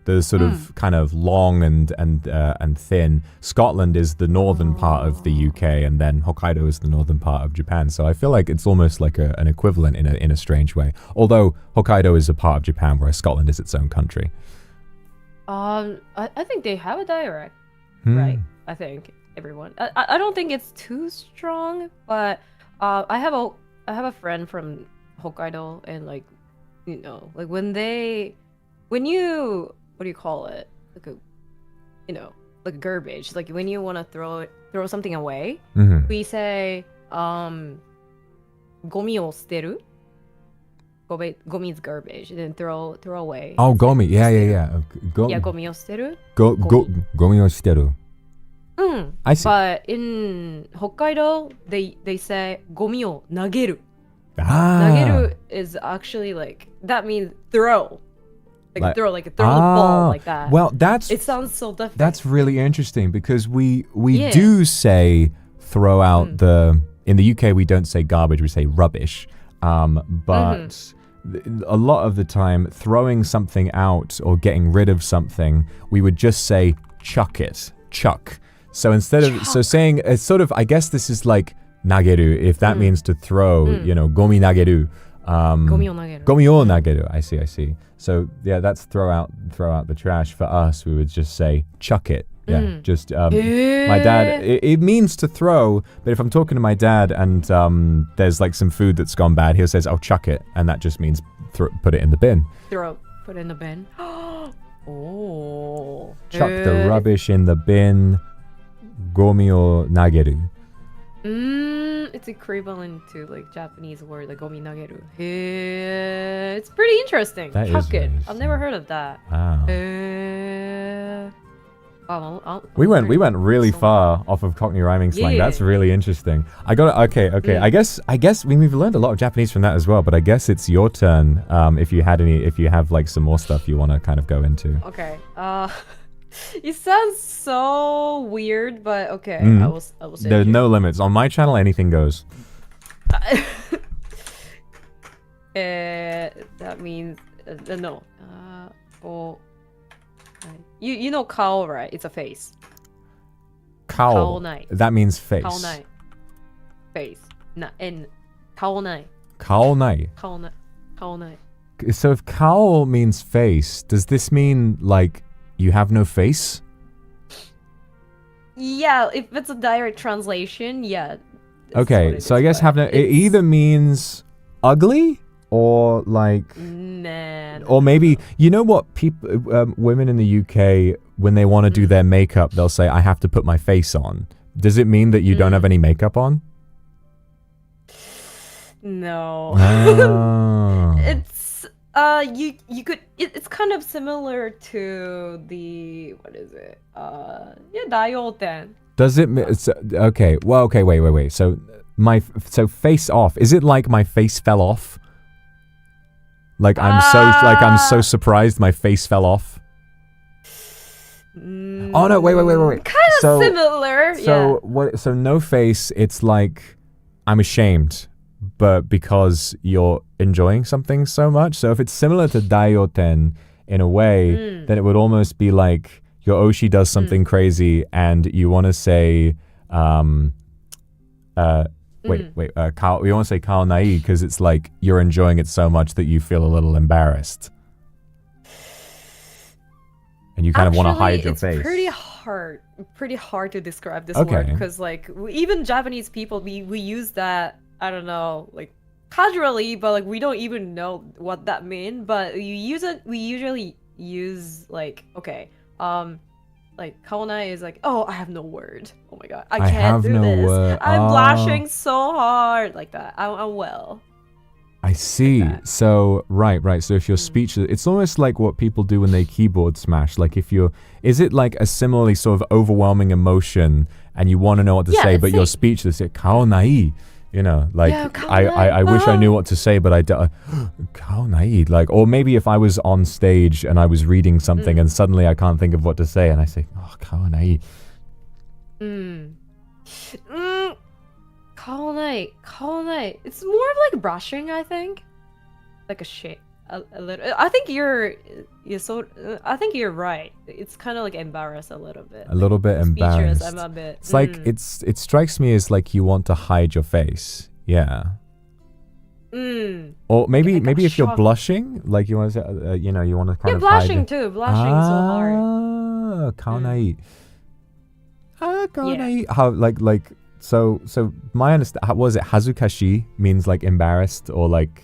the sort of kind of long and thin. Scotland is the northern part of the UK, and then Hokkaido is the northern part of Japan. So I feel like it's almost like an equivalent in a strange way. Although Hokkaido is a part of Japan, whereas Scotland is its own country. I think they have a dialect, right? I think everyone. I don't think it's too strong, but I have a friend from Hokkaido, and like when you what do you call it? Like garbage. Like when you want to throw something away, we say gomi o steru. Gomi is garbage, and then throw away. Oh, gomi. Yeah. Yeah, gomi o steru. Gomi o shiteru. I see. But in Hokkaido, they say gomi o nageru. Ah. Nageru is actually like, that means throw. Like throw the ball like that. Well, it sounds so different. That's really interesting, because we do say throw out in the UK we don't say garbage, we say rubbish. But a lot of the time, throwing something out or getting rid of something, we would just say chuck it, chuck. So instead of saying, it's sort of, I guess this is like nageru, if that means to throw, gomi nageru. Gomi o nageru. Gomi o nageru. I see. So yeah, that's throw out the trash. For us, we would just say chuck it, Yeah, just my dad. It means to throw, but if I'm talking to my dad and there's like some food that's gone bad, he'll says, "I'll chuck it," and that just means put it in the bin. Put it in the bin. Oh. Chuck the rubbish in the bin. Gomi o nageru. It's equivalent to like Japanese word like gomi nageru. It's pretty interesting. That Chuck is it. nice. I've never heard of that. Wow. We went really far off of Cockney rhyming slang. Yeah. That's really interesting. I got it. Okay. I guess we've learned a lot of Japanese from that as well. But I guess it's your turn. If you have like some more stuff you want to kind of go into. Okay. It sounds so weird, but okay. I will say There's no limits on my channel. Anything goes. That means no. Oh. You know kao, right? It's a face. Kao. That means face. Kao nai. Face. Kao nai. Kao nai. Kao nai. So if kao means face, does this mean like you have no face? Yeah, if it's a direct translation, yeah. Okay, so I guess have no. It either means ugly or like. Nah. Or maybe you know what people, women in the UK, when they want to do their makeup, they'll say, "I have to put my face on." Does it mean that you don't have any makeup on? No. Oh. It's you could it's kind of similar to the what is it? Daioten. Does it? Okay. Well, okay. Wait. So face off. Is it like my face fell off? Like I'm so surprised my face fell off. Oh no! Wait. Kind of similar. So what? So no face. It's like I'm ashamed, but because you're enjoying something so much. So if it's similar to daioten in a way, then it would almost be like your oshi does something crazy, and you want to say, we want to say kao nai because it's like you're enjoying it so much that you feel a little embarrassed. And you kind of want to hide your face. It's pretty hard to describe this word because like even Japanese people, we use that, I don't know, like casually, but like we don't even know what that means. But we usually use like, okay, like kaonai is like, oh, I have no word. Oh my god, I can't do this. Word. I'm blushing so hard, like that. I'm well. I see. Like So right. So if you're speechless, it's almost like what people do when they keyboard smash. Like is it like a similarly sort of overwhelming emotion and you want to know what to say, but you're speechless? Kaonai. You know, like I wish I knew what to say, but I don't. Kaonai. Like, or maybe if I was on stage and I was reading something and suddenly I can't think of what to say, and I say, "Oh, kaonai." Kaonai. It's more of like brushing, I think. Like a shit. A little. I think you're right. It's kind of like embarrassed a little bit. A little bit embarrassed. I'm a bit. It's like it strikes me as like you want to hide your face. Yeah. Or maybe if you're blushing, like you want to say, you want to kind of blushing hide too. Blushing so hard. Kaonai. Kaonai. How like so my understanding, was it hazukashi means like embarrassed or like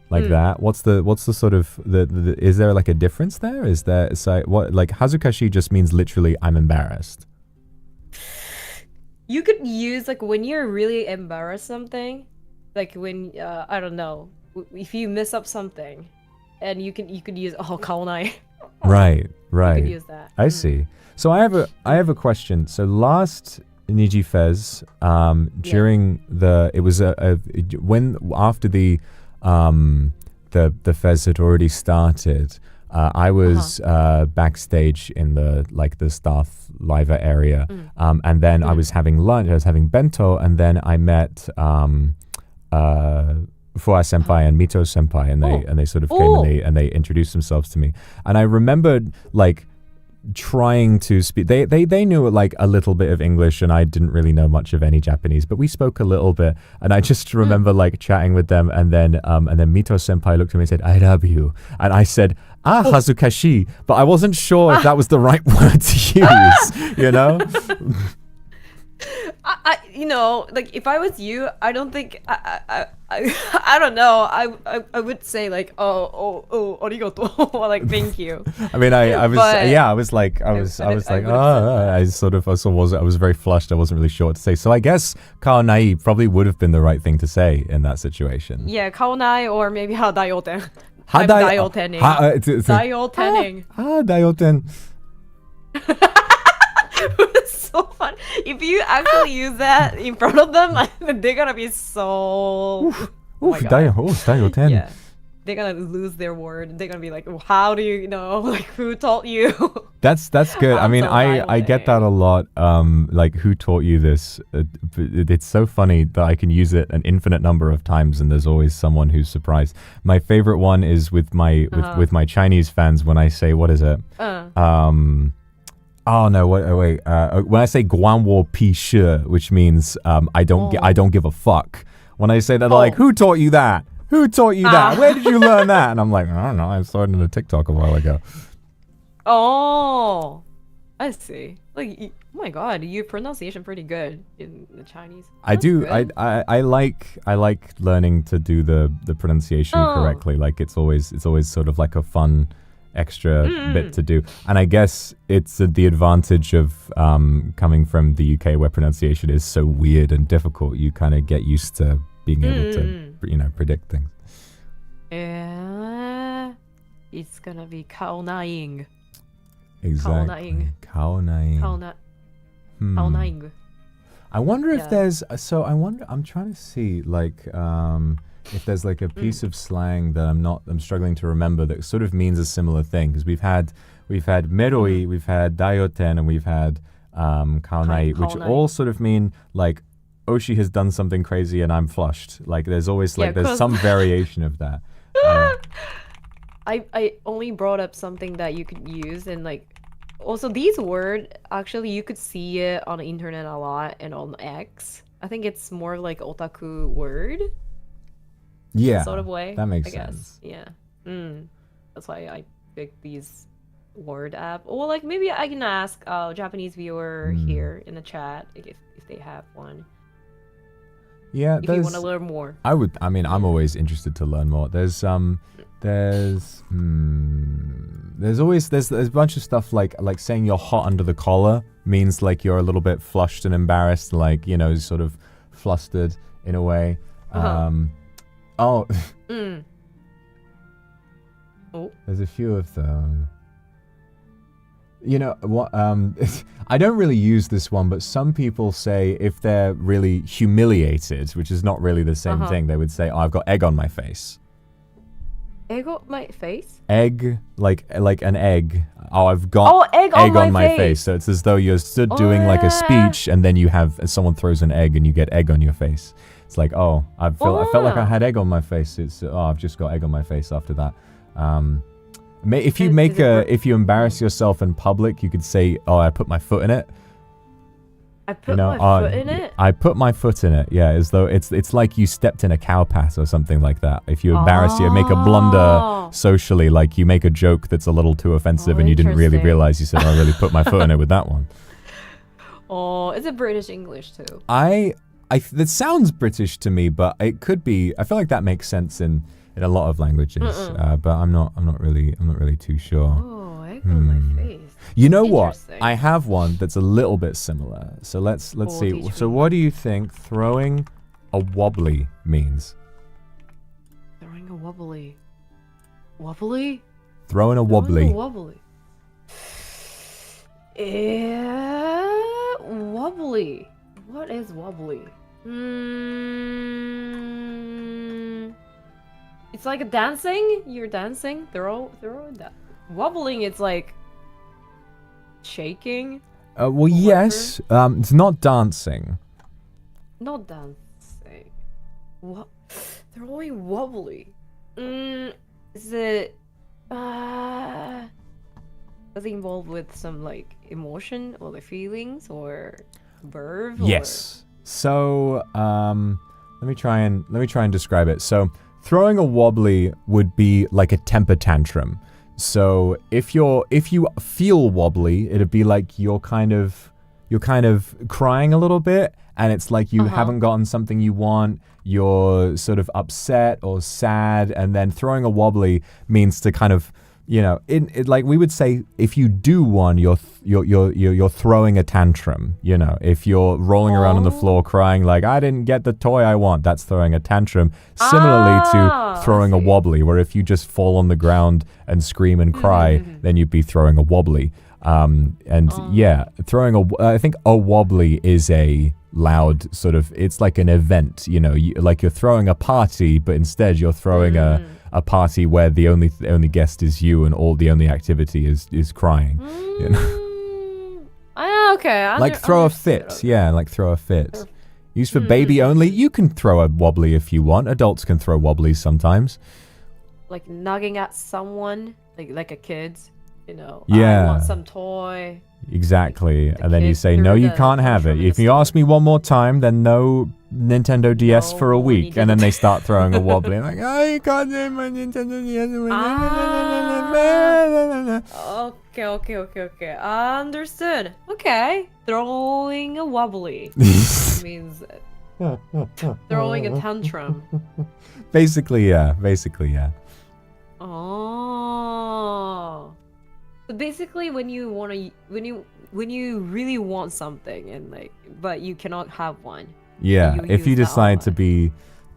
that? What's the sort of the is there like a difference there? Is there what like hazukashi just means literally I'm embarrassed? You could use like when you're really embarrassed something, like when I don't know, if you mess up something, and you could use kaonai. Right. You could use that. I see. So I have a question. So last Niji Fez, during it was when after the Fez had already started, I was backstage in the staff liver area, and then I was having lunch. I was having bento, and then I met Fuwa Senpai and Mito Senpai, and they sort of came and they introduced themselves to me, and I remembered like trying to speak. They knew like a little bit of English, and I didn't really know much of any Japanese, but we spoke a little bit, and I just remember like chatting with them, and then Mito Senpai looked at me and said, "I love you," and I said, hazukashi, but I wasn't sure if that was the right word to use, you know? You know, like if I was you, I don't think I don't know. I would say like arigato or like thank you. I mean, I was like, I was very flushed. I wasn't really sure what to say. So I guess kaonai probably would have been the right thing to say in that situation. Yeah, kaonai or maybe hadayoten. Dayotening. Dayoten. It's so fun. If you actually use that in front of them, they're gonna be so. Dayoten. Yeah, they're gonna lose their word. They're gonna be like, "How do you know? Like, who taught you?" That's good. I mean, I get that a lot. Like, who taught you this? It's so funny that I can use it an infinite number of times, and there's always someone who's surprised. My favorite one is with my with my Chinese fans when I say, what is it? Oh no! Wait. When I say "guan wo pi shi," which means I don't give a fuck. When I say that, they're like, "Who taught you that? Who taught you that? Where did you learn that?" And I'm like, I don't know. I saw it in a TikTok a while ago. Oh, I see. Like, oh my god, your pronunciation pretty good in the Chinese. I do. I like learning to do the pronunciation correctly. Like it's always sort of like a fun extra bit to do, and I guess it's the advantage of coming from the UK where pronunciation is so weird and difficult. You kind of get used to being able to predict things. Yeah, it's gonna be kaonaing. Exactly. Kaonaing. Kaonaing. I wonder if there's I'm trying to see like if there's like a piece of slang that I'm struggling to remember that sort of means a similar thing, because we've had meroi, we've had dayoten, and we've had kaonai, which all sort of mean like Oshi has done something crazy and I'm flushed. Like there's always like there's some variation of that. I only brought up something that you could use, and like also these words actually you could see it on the internet a lot and on X. I think it's more like otaku word. Yeah, sort of way. That makes sense. Yeah. That's why I picked these word app. Or like maybe I can ask a Japanese viewer here in the chat if they have one. Yeah, if you want to learn more. I'm always interested to learn more. There's a bunch of stuff like saying you're hot under the collar means like you're a little bit flushed and embarrassed, like, sort of flustered in a way. There's a few of them. You know what? I don't really use this one, but some people say if they're really humiliated, which is not really the same thing, they would say, "Oh, I've got egg on my face." Egg on my face? Egg, like an egg. Oh, I've got egg on my face. So it's as though you're stood doing like a speech, and then you have someone throws an egg, and you get egg on your face. It's like, oh, I felt like I had egg on my face. It's I've just got egg on my face after that. If you embarrass yourself in public, you could say, "Oh, I put my foot in it." I put my foot in it? I put my foot in it. Yeah, as though it's like you stepped in a cow path or something like that. If you embarrass you, make a blunder socially, like you make a joke that's a little too offensive and you didn't really realize you said, "I really put my foot in it with that one." Oh, is it British English too? That sounds British to me, but it could be. I feel like that makes sense in a lot of languages, but I'm not really too sure. Oh, egg on my face. You know what? I have one that's a little bit similar. So let's see. So what do you think throwing a wobbly means? Throwing a wobbly. Wobbly? Throwing a wobbly. Wobbly. Wobbly. What is wobbly? It's like a dancing. You're dancing. Throw that. Wobbling. It's like shaking. Well, yes. It's not dancing. Not dancing. What? Throwing wobbly. Is it? Does it involve with some like emotion or the feelings or verb? Yes. So let me try and describe it. So throwing a wobbly would be like a temper tantrum. So if you feel wobbly, it'd be like you're kind of crying a little bit, and it's like you haven't gotten something you want. You're sort of upset or sad, and then throwing a wobbly means to kind of, like we would say, if you do one, you're throwing a tantrum. If you're rolling around on the floor crying like, I didn't get the toy I want, that's throwing a tantrum. Similarly to throwing a wobbly, where if you just fall on the ground and scream and cry, then you'd be throwing a wobbly. I think a wobbly is a loud sort of, it's like an event, like you're throwing a party, but instead you're throwing a party where the only guest is you, and all the only activity is crying. Okay. Like throw a fit. Yeah, like throw a fit. Used for baby only. You can throw a wobbly if you want. Adults can throw wobblies sometimes. Like nagging at someone, like a kid's, Yeah. I want some toy. Exactly. And then you say, no, you can't have it. If you ask me one more time, then no Nintendo DS for a week. And then they start throwing a wobbly. Like, oh, you can't have my Nintendo DS. Okay. Understood. Okay. Throwing a wobbly means throwing a tantrum. Basically, yeah. Oh. So basically, when you really want something and but you cannot have one. Yeah, if you decide to be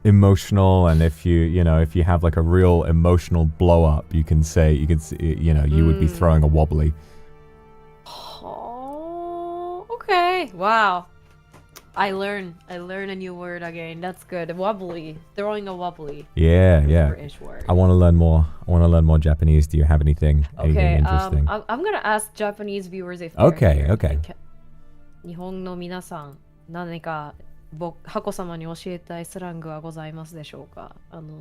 emotional, and if you have like a real emotional blow up, you would be throwing a wobbly. Oh, okay. Wow. I learn a new word again. That's good. Wobbly. Throwing a wobbly. Yeah. Word. I want to learn more. Japanese. Do you have anything interesting? I'm gonna ask Japanese viewers if Okay. 日本の皆さん、何か箱様に教えたいスラングはございますでしょうか？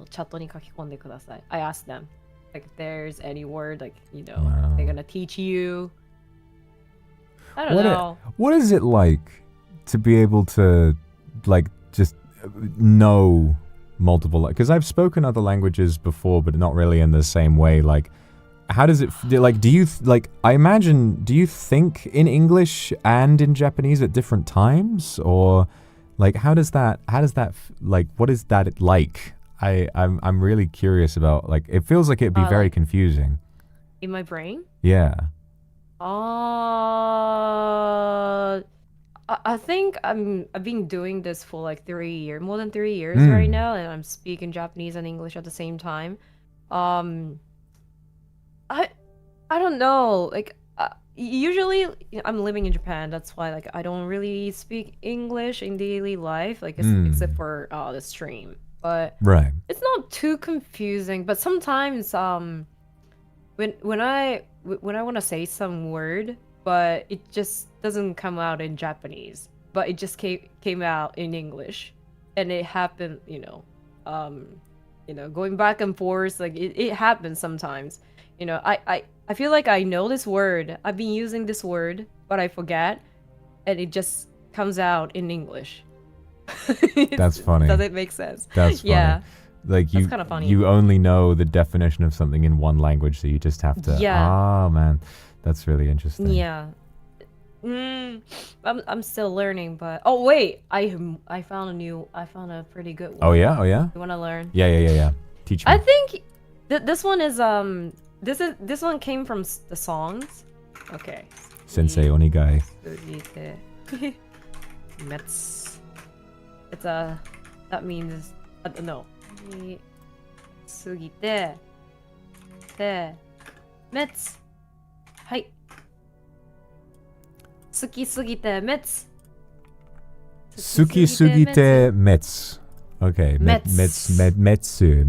チャットに書き込んでください。I asked them, like, if there's any word, Wow. they're gonna teach you. I don't know. What is it like to be able to, like, just know multiple, because I've spoken other languages before, but not really in the same way. Like, how does it, like, do you, like, I imagine, do you think in English and in Japanese at different times? Or, like, how does that, like, what is that like? I'm really curious about, like, it feels like it'd be very confusing. In my brain? Yeah. I think I've been doing this for like more than 3 years right now, and I'm speaking Japanese and English at the same time. I don't know. Like, usually I'm living in Japan. That's why like I don't really speak English in daily life, like except for the stream. But right, it's not too confusing. But sometimes when I want to say some word, but it just doesn't come out in Japanese, but it just came out in English, and it happened, going back and forth, like it happens sometimes. I feel like I know this word, I've been using this word, but I forget, and it just comes out in English. That's funny. Does it make sense? That's funny. Yeah. Like That's kind of funny. You only know the definition of something in one language, so you just have to. Yeah. Oh man, that's really interesting. Yeah. I'm still learning, but oh wait, I found a pretty good one. Oh yeah. You want to learn? Yeah. Teach me. I think this one is this one came from the songs. Okay. Sensei Onigai. Mets. It's that means no. すぎてで滅はい好きすぎて滅 Sukisugite Mets. Okay. Metsu.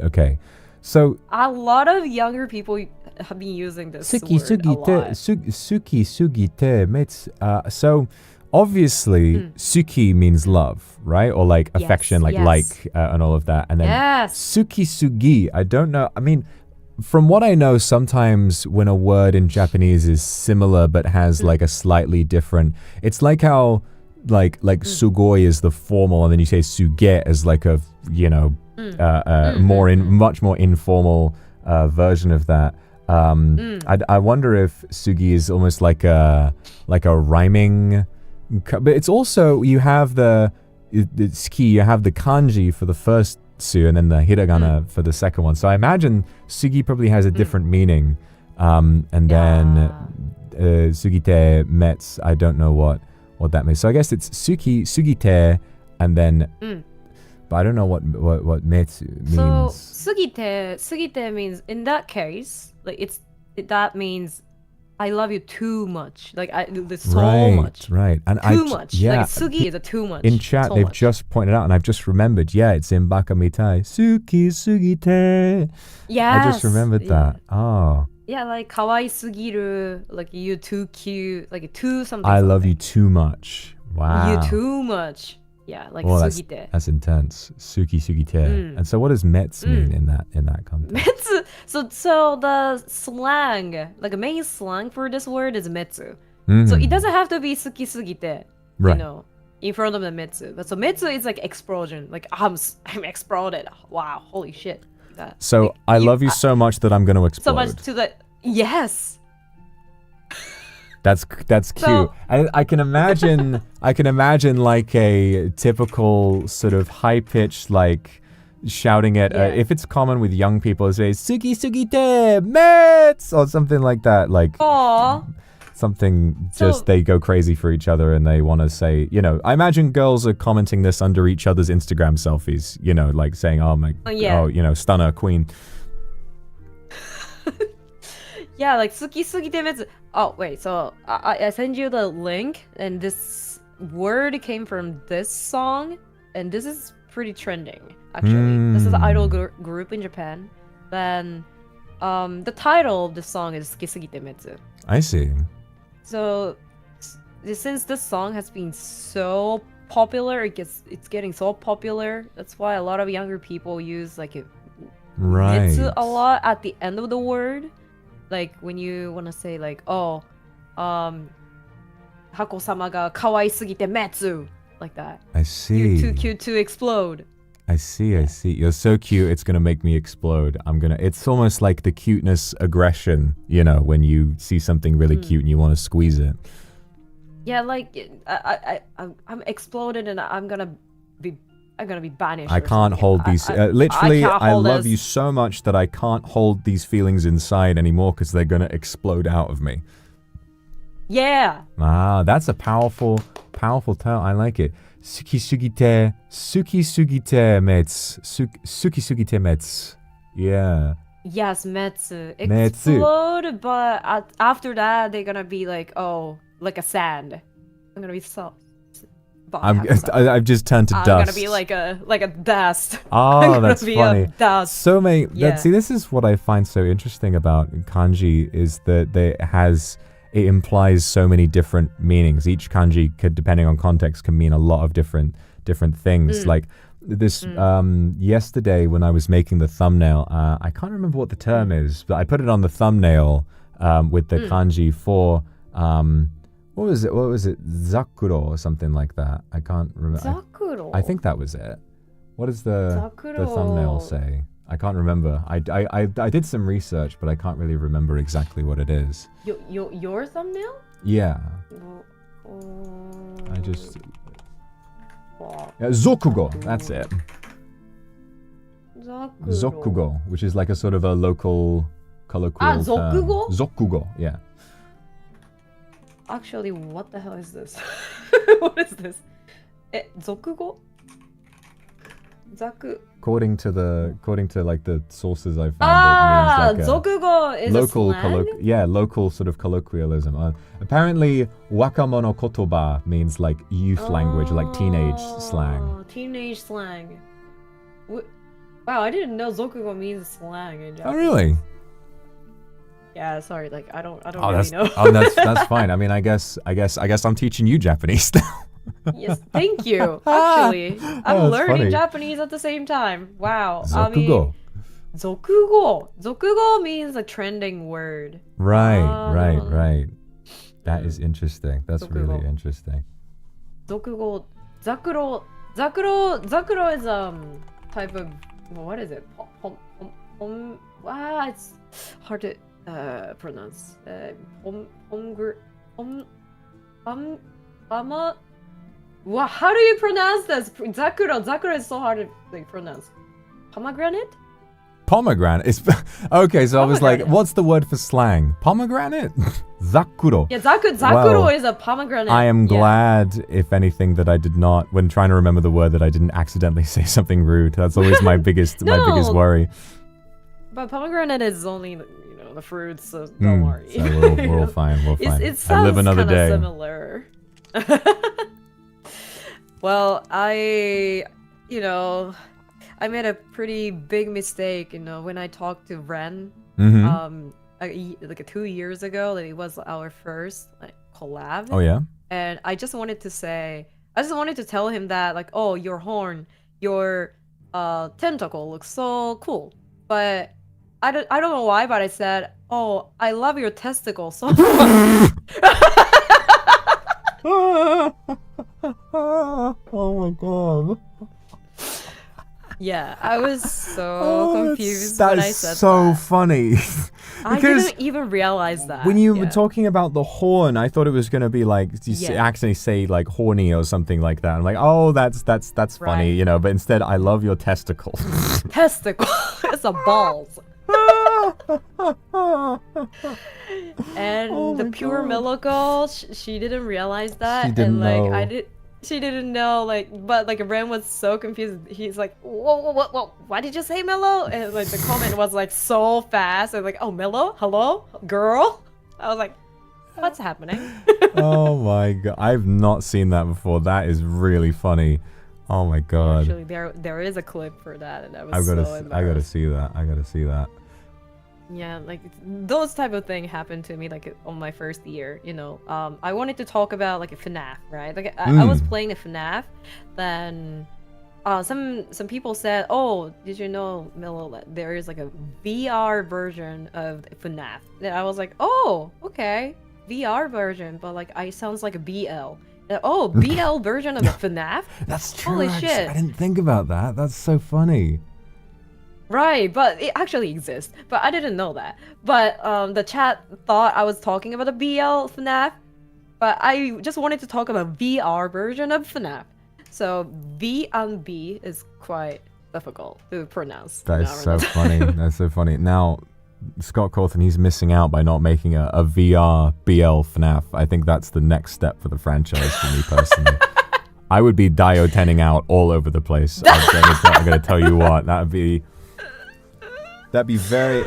Okay. So a lot of younger people have been using this word a lot. Sukisugite Mets. So obviously, suki means love, right? Or like affection, like and all of that. And then sukisugi, I don't know. I mean, from what I know, sometimes when a word in Japanese is similar but has like a slightly different, it's like how like sugoi is the formal, and then you say suge as like a much more informal version of that. I wonder if sugi is almost like a rhyming, but it's also you have it's key. You have the kanji for the first su and then the hiragana for the second one. So I imagine sugi probably has a different meaning. And then sugite mets, I don't know what that means. So I guess it's sugite, and then, but I don't know what metsu means. So sugite means, in that case, like that means I love you too much. Like so much. Right. And too much. Yeah. Like sugi is a too much. In chat, so they've much. just pointed out, and I've just remembered. Yeah, it's in Baka Mitai. Suki sugite. Yes. I just remembered that. Oh. Yeah, like kawaii sugiru, like you too cute, like too something. I love you too much. Wow. You too much. Yeah, like Well, sugite. that's intense. Suki sugite. And so what does mets mean in that context? Metsu. So the slang, like a main slang for this word is metsu. So it doesn't have to be suki sugite, Right. you know, in front of the metsu. But so metsu is like explosion. Like I'm exploded. Wow, holy shit. So like, I love you so much that I'm going to explode. So much to the yes. That's cute. So- I can imagine like a typical sort of high pitched like shouting at if it's common with young people to say sugi sugite mets or something like that, like Aww. something just they go crazy for each other and they want to say, you know, I imagine girls are commenting this under each other's Instagram selfies, you know, like saying, oh my, oh, you know, stunner, queen. Yeah, like suki sugite metsu. Oh wait, so I send you the link, and this word came from this song, and this is pretty trending actually. This is an idol group in Japan. Then, the title of the song is suki sugite metsu. I see. So, since this song has been so popular, it's getting so popular. That's why a lot of younger people use like metsu a lot at the end of the word. Like when you want to say like, oh, Hako-sama ga kawaii sugite metsu, like that. I see. You're too cute to explode. I see. You're so cute, it's gonna make me explode. It's almost like the cuteness aggression, you know, when you see something really cute and you want to squeeze it. Yeah, like I'm exploded and I'm gonna be banished. I can't hold these. Literally, I love you so much that I can't hold these feelings inside anymore because they're gonna explode out of me. Yeah. Ah, that's a powerful term. I like it. Suki sugite mets. Yeah. Yes, metsu. Metsu. Explode, but after that they're gonna be like, oh, like a sand. I'm gonna be so. I've just turned to dust. I'm gonna be like a dust. Oh, that's funny. Dust. So many. See, this is what I find so interesting about kanji is that it implies so many different meanings. Each kanji could, depending on context, can mean a lot of different things. Like this yesterday when I was making the thumbnail, I can't remember what the term is, but I put it on the thumbnail with the kanji for what was it? Zakuro or something like that. I can't remember. Zakuro. I think that was it. What does the thumbnail say? I can't remember. I did some research, but I can't really remember exactly what it is. Your thumbnail? Yeah. I just... Zokugo, that's it. Zokugo, which is like a sort of a local colloquial Zokugo? term. Zokugo, yeah. Actually, what the hell is this? What is this? Zokugo? According to like the sources I found, it means like Zokugo is local a slang? local sort of colloquialism. Apparently, wakamono kotoba means like youth language, like teenage slang. Teenage slang. Wow, I didn't know Zokugo means slang in Japanese. Oh, really? Yeah, sorry. Like I don't really know. That's fine. I mean, I guess I'm teaching you Japanese now. Yes, thank you. Actually, I'm learning funny. Japanese at the same time. Wow. Zokugo. I mean, Zokugo means a trending word. Right. That is interesting. That's really interesting. Zokugo, Zakuro is type of, what is it? It's hard to pronounce pom. Wow, how do you pronounce this? Zakura is so hard to like pronounce. Pomegranate? Pomegranate. It's okay. So I was like, Pomegranate. what's the word for slang? Pomegranate? Zakuro. Yeah, Zakuro Well, is a pomegranate. I am Yeah. glad, if anything, that I did not, when trying to remember the word, that I didn't accidentally say something rude. That's always my biggest my biggest No. worry. But pomegranate is only the fruits, so don't worry. So we're all fine. We're fine. It I live sounds another kinda day. similar. Well, I made a pretty big mistake, when I talked to Ren, Mm-hmm. like 2 years ago. That it was our first like collab. Oh yeah. And I just wanted to tell him that like, oh, your horn, your tentacle looks so cool. But I don't know why, but I said, oh, I love your testicle so much. Oh my god. Yeah, I was so confused That when I is said so that. funny. I Because didn't even realize that. when you were Yeah. talking about the horn, I thought it was gonna be like Yeah. accidentally say like horny or something like that. I'm like, oh, that's funny, Right. But instead, I love your testicle. Testicle. It's a balls. And Oh the my pure God. mellow girl, she didn't realize that. She didn't and like know. she didn't know, but like Ren was so confused. He's like, whoa, why did you say mellow? And like the comment was like so fast and like, oh, mellow, hello, girl. I was like, what's happening? Oh my god, I've not seen that before. That is really funny. Oh my god. Actually, there is a clip for that, and I was I gotta embarrassed. see that. I gotta see that. Yeah, like those type of thing happened to me like on my first year, I wanted to talk about like a FNAF, right? Like I was playing a FNAF, then some people said, oh, did you know, Milo, that there is like a VR version of FNAF? And I was like, oh, okay, VR version, but like I sounds like a BL. Oh, BL version of FNAF? That's true. Holy actually. shit. I didn't think about that. That's so funny. Right, but it actually exists. But I didn't know that. But the chat thought I was talking about a BL FNAF, but I just wanted to talk about VR version of FNAF. So V and B is quite difficult to pronounce. That is so funny. That's so funny. Now, Scott Cawthon, he's missing out by not making a VR BL FNAF. I think that's the next step for the franchise for me personally. I would be diotening out all over the place. I'm going to tell you what. That'd be very that'd be very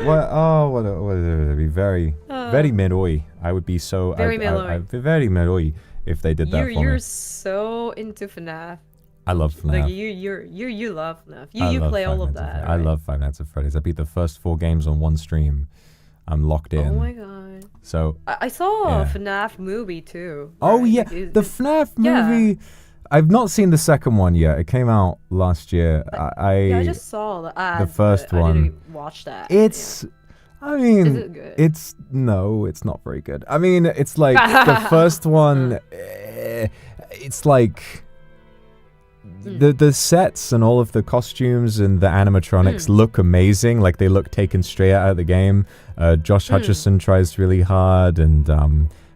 meroi. I would be so Very meroi. I'd be very meroi if they did that for You're me. so into FNAF. I love FNAF. Like you love FNAF. I You love play all Five of Nights at that. Freddy's. I right? love Five Nights at Freddy's. I beat the first 4 games on one stream. I'm locked in. Oh my god. So I saw Yeah. a FNAF movie too. oh right? yeah, Like, the FNAF yeah. movie. I've not seen the second one yet. It came out last year. I just saw the ads, first but I one. didn't watch that. It's. I mean, Is it good? it's not very good. I mean, it's like the first one. It's like the sets and all of the costumes and the animatronics look amazing. Like they look taken straight out of the game. Josh Hutcherson tries really hard, and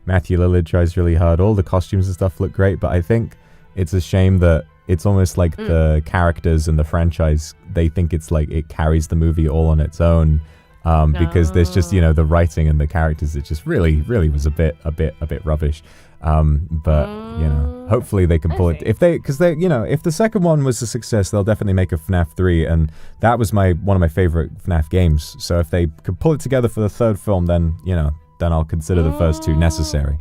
Matthew Lillard tries really hard. All the costumes and stuff look great, but I think it's a shame that it's almost like the characters and the franchise, they think it's like it carries the movie all on its own. Because there's just the writing and the characters, it just really was a bit rubbish. But hopefully they can pull it if the second one was a success, they'll definitely make a FNAF 3, and that was one of my favorite FNAF games. So if they could pull it together for the third film, then I'll consider the first 2 necessary.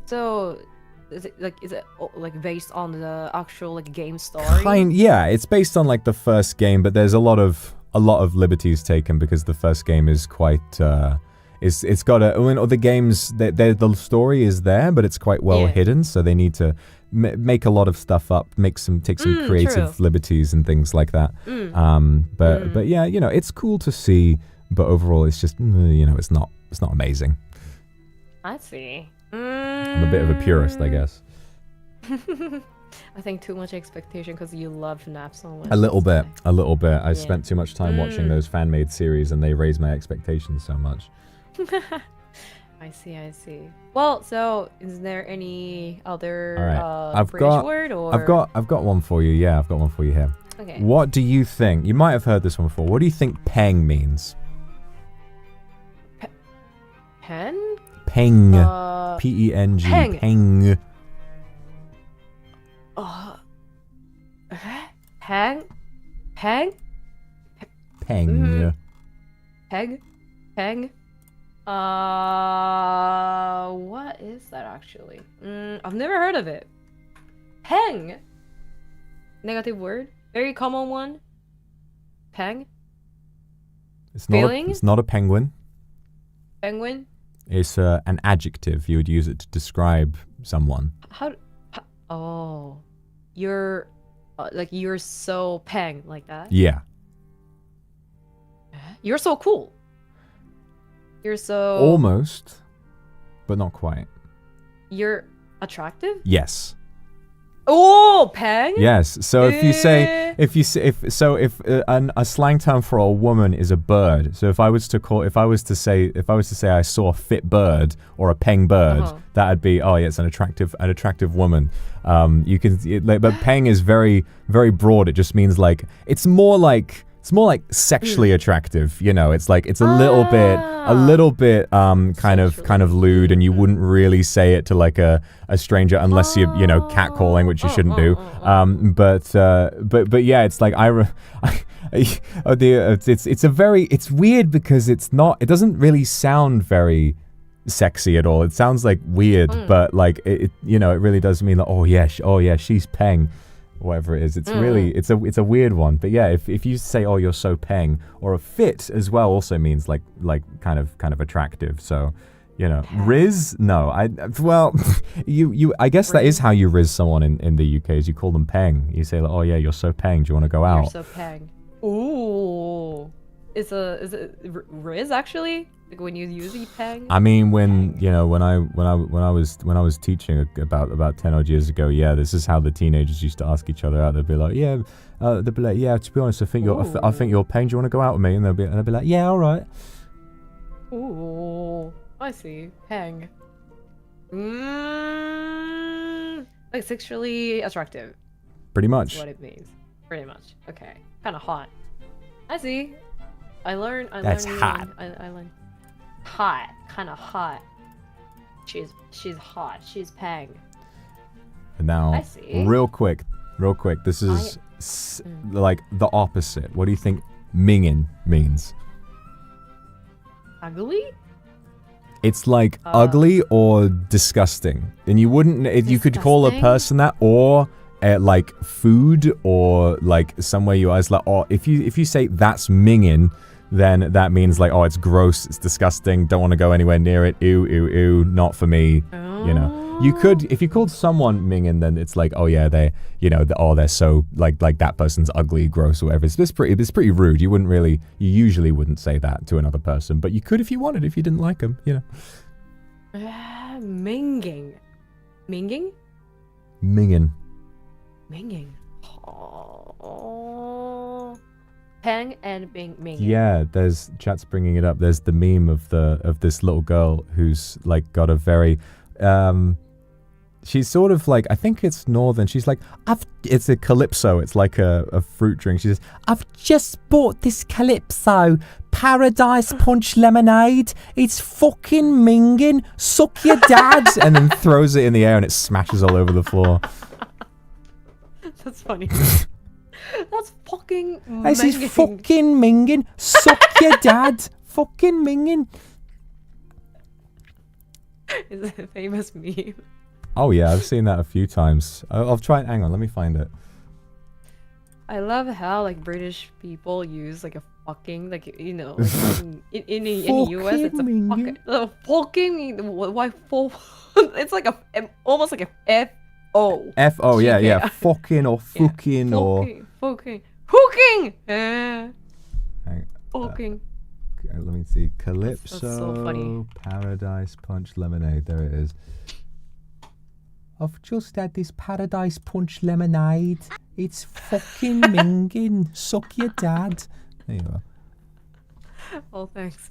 So is it like based on the actual like game story? Yeah, it's based on like the first game, but there's a lot of liberties taken because the first game is quite it's got the games the story is there, but it's quite well hidden, so they need to make a lot of stuff up, take some creative liberties and things like that. But yeah, it's cool to see, but overall it's just it's not amazing. I see. I'm a bit of a purist, I guess. I think too much expectation because you love FNAF so much. A little bit. I Yeah. spent too much time watching those fan-made series, and they raised my expectations so much. I see. Well, so is there any other British word or? I've got one for you. Yeah, I've got one for you here. Okay. What do you think? You might have heard this one before. What do you think "peng" means? Pen? Peng. P-E-N-G. Peng. Peng. Peng? Peng? Peng. Peg? Peng? What is that actually? I've never heard of it. Peng? Negative word? Very common one? Peng? It's Feeling? it's not a penguin. Penguin? It's an adjective. You would use it to describe someone. Oh. You're... like, you're so peng, like that? Yeah. You're so cool. You're so... Almost, but not quite. You're attractive? Yes. Oh, peng? Yes. So if you say a slang term for a woman is a bird. So if I was to say I saw a fit bird or a peng bird, that'd be, oh yeah, it's an attractive woman. But peng is very, very broad. It just means like it's more like sexually attractive, you know. It's like it's a little bit kind of lewd, and you wouldn't really say it to like a stranger unless you're catcalling, which you shouldn't do. But yeah, it's like it's weird because it doesn't really sound very sexy at all. It sounds like weird, but like it really does mean like oh yeah she's peng. Whatever it is, it's really it's a weird one. But yeah, if you say oh you're so peng, or a fit as well also means like kind of attractive. So riz, no, I guess that is how you riz someone in the UK, is you call them peng. You say like oh yeah you're so peng, do you want to go out? You're so peng. Ooh, is it riz actually? Like when you use peng? I mean, when I was teaching about 10 odd years ago, yeah, this is how the teenagers used to ask each other out. They'd be like, yeah, to be honest, I think you're peng. Do you want to go out with me? And they'll be like, yeah, all right. Ooh, I see. Peng. Like sexually attractive. Pretty much. That's what it means. Pretty much. Okay. Kind of hot. I see. I learned. That's hot. I learned. Hot. Kind of hot. She's hot. She's peng. And now, I see. real quick. This is like the opposite. What do you think mingin means? Ugly? It's like ugly or disgusting. And you wouldn't, you could call a person that, or like food, or like somewhere you eyes like, or if you say that's mingin, then that means like, oh, it's gross, it's disgusting, don't want to go anywhere near it, ew, not for me, You could, if you called someone mingin, then it's like, oh yeah, they're so like that person's ugly, gross, or whatever. It's pretty rude. You usually wouldn't say that to another person, but you could if you wanted, if you didn't like them, Minging. Minging? Mingin. Minging. Oh. Peng and minging. Yeah, there's chat's bringing it up. There's the meme of this little girl who's like got a very she's sort of like, I think it's northern. She's like, it's a calypso. It's like a fruit drink. She says, I've just bought this calypso paradise punch lemonade. It's fucking minging. Suck your dad. And then throws it in the air and it smashes all over the floor. That's funny. That's fucking minging. This is fucking minging. Suck your dad. Fucking minging. Is it a famous meme? Oh yeah, I've seen that a few times. I'll try it. Hang on, let me find it. I love how like British people use like a fucking, like, like in the US it's a fucking why it's like almost like a F-O. F-O, yeah. Fucking or fucking or... Fucking. Fucking. Let me see. Calypso, that's so funny. Paradise Punch Lemonade. There it is. I've just had this Paradise Punch lemonade. It's fucking minging. Suck your dad. There you are. Oh, thanks.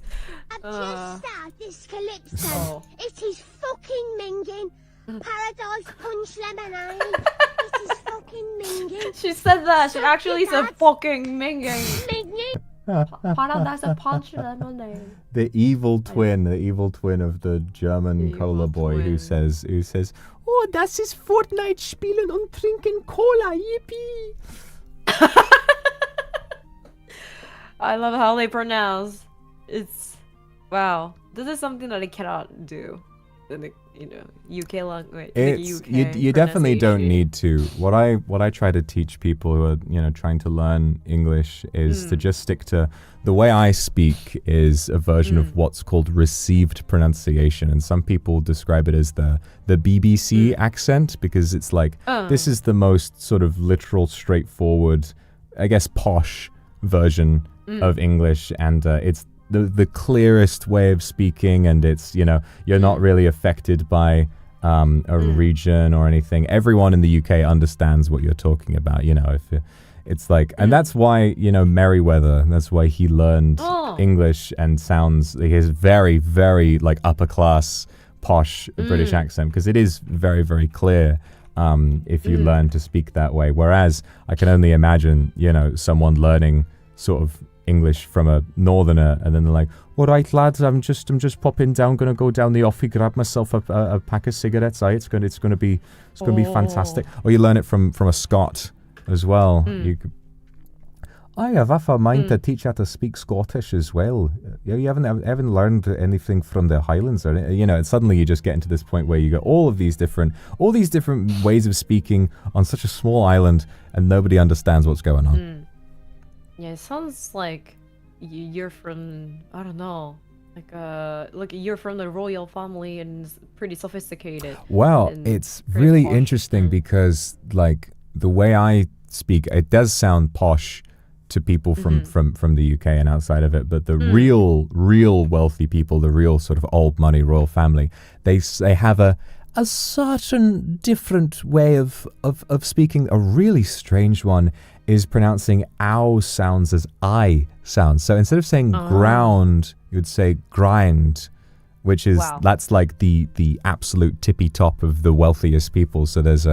I've just started this calypso. Oh. It is fucking minging. Paradise Punch lemonade. It is fucking minging. She said that. She actually said fucking minging. Minging. Paradise punch lemonade. The evil twin of the German The cola evil boy who twin. says, oh, das ist Fortnite spielen und trinken Cola, yippee. I love how they pronounce. It's wow. This is something that I cannot do in the UK language. It's you definitely don't need to. What I try to teach people who are trying to learn English is to just stick to the way I speak is a version of what's called received pronunciation, and some people describe it as the BBC accent because it's like this is the most sort of literal, straightforward, I guess posh version of English, and it's the clearest way of speaking, and it's you're not really affected by a region or anything. Everyone in the UK understands what you're talking about. If it's like, and that's why Merriweather. That's why he learned English and sounds. He has very, very like upper class, posh British accent because it is very, very clear. If you learn to speak that way, whereas I can only imagine someone learning sort of English from a northerner, and then they're like, all right lads, I'm just popping down, gonna go down the offie, grab myself a pack of cigarettes. It's gonna be fantastic. Or you learn it from a Scot as well. I have a mind to teach how to speak Scottish as well. You haven't learned anything from the Highlands, or and suddenly you just get into this point where you got all these different ways of speaking on such a small island, and nobody understands what's going on. Yeah, it sounds like you're from, I don't know, like you're from the royal family and it's pretty sophisticated. Well, it's really interesting because like the way I speak, it does sound posh to people from the UK and outside of it, but the real wealthy people, the real sort of old money royal family, they have a certain different way of speaking. A really strange one is pronouncing ow sounds as I sounds. So instead of saying ground, you would say grind, which is that's like the absolute tippy top of the wealthiest people. So there's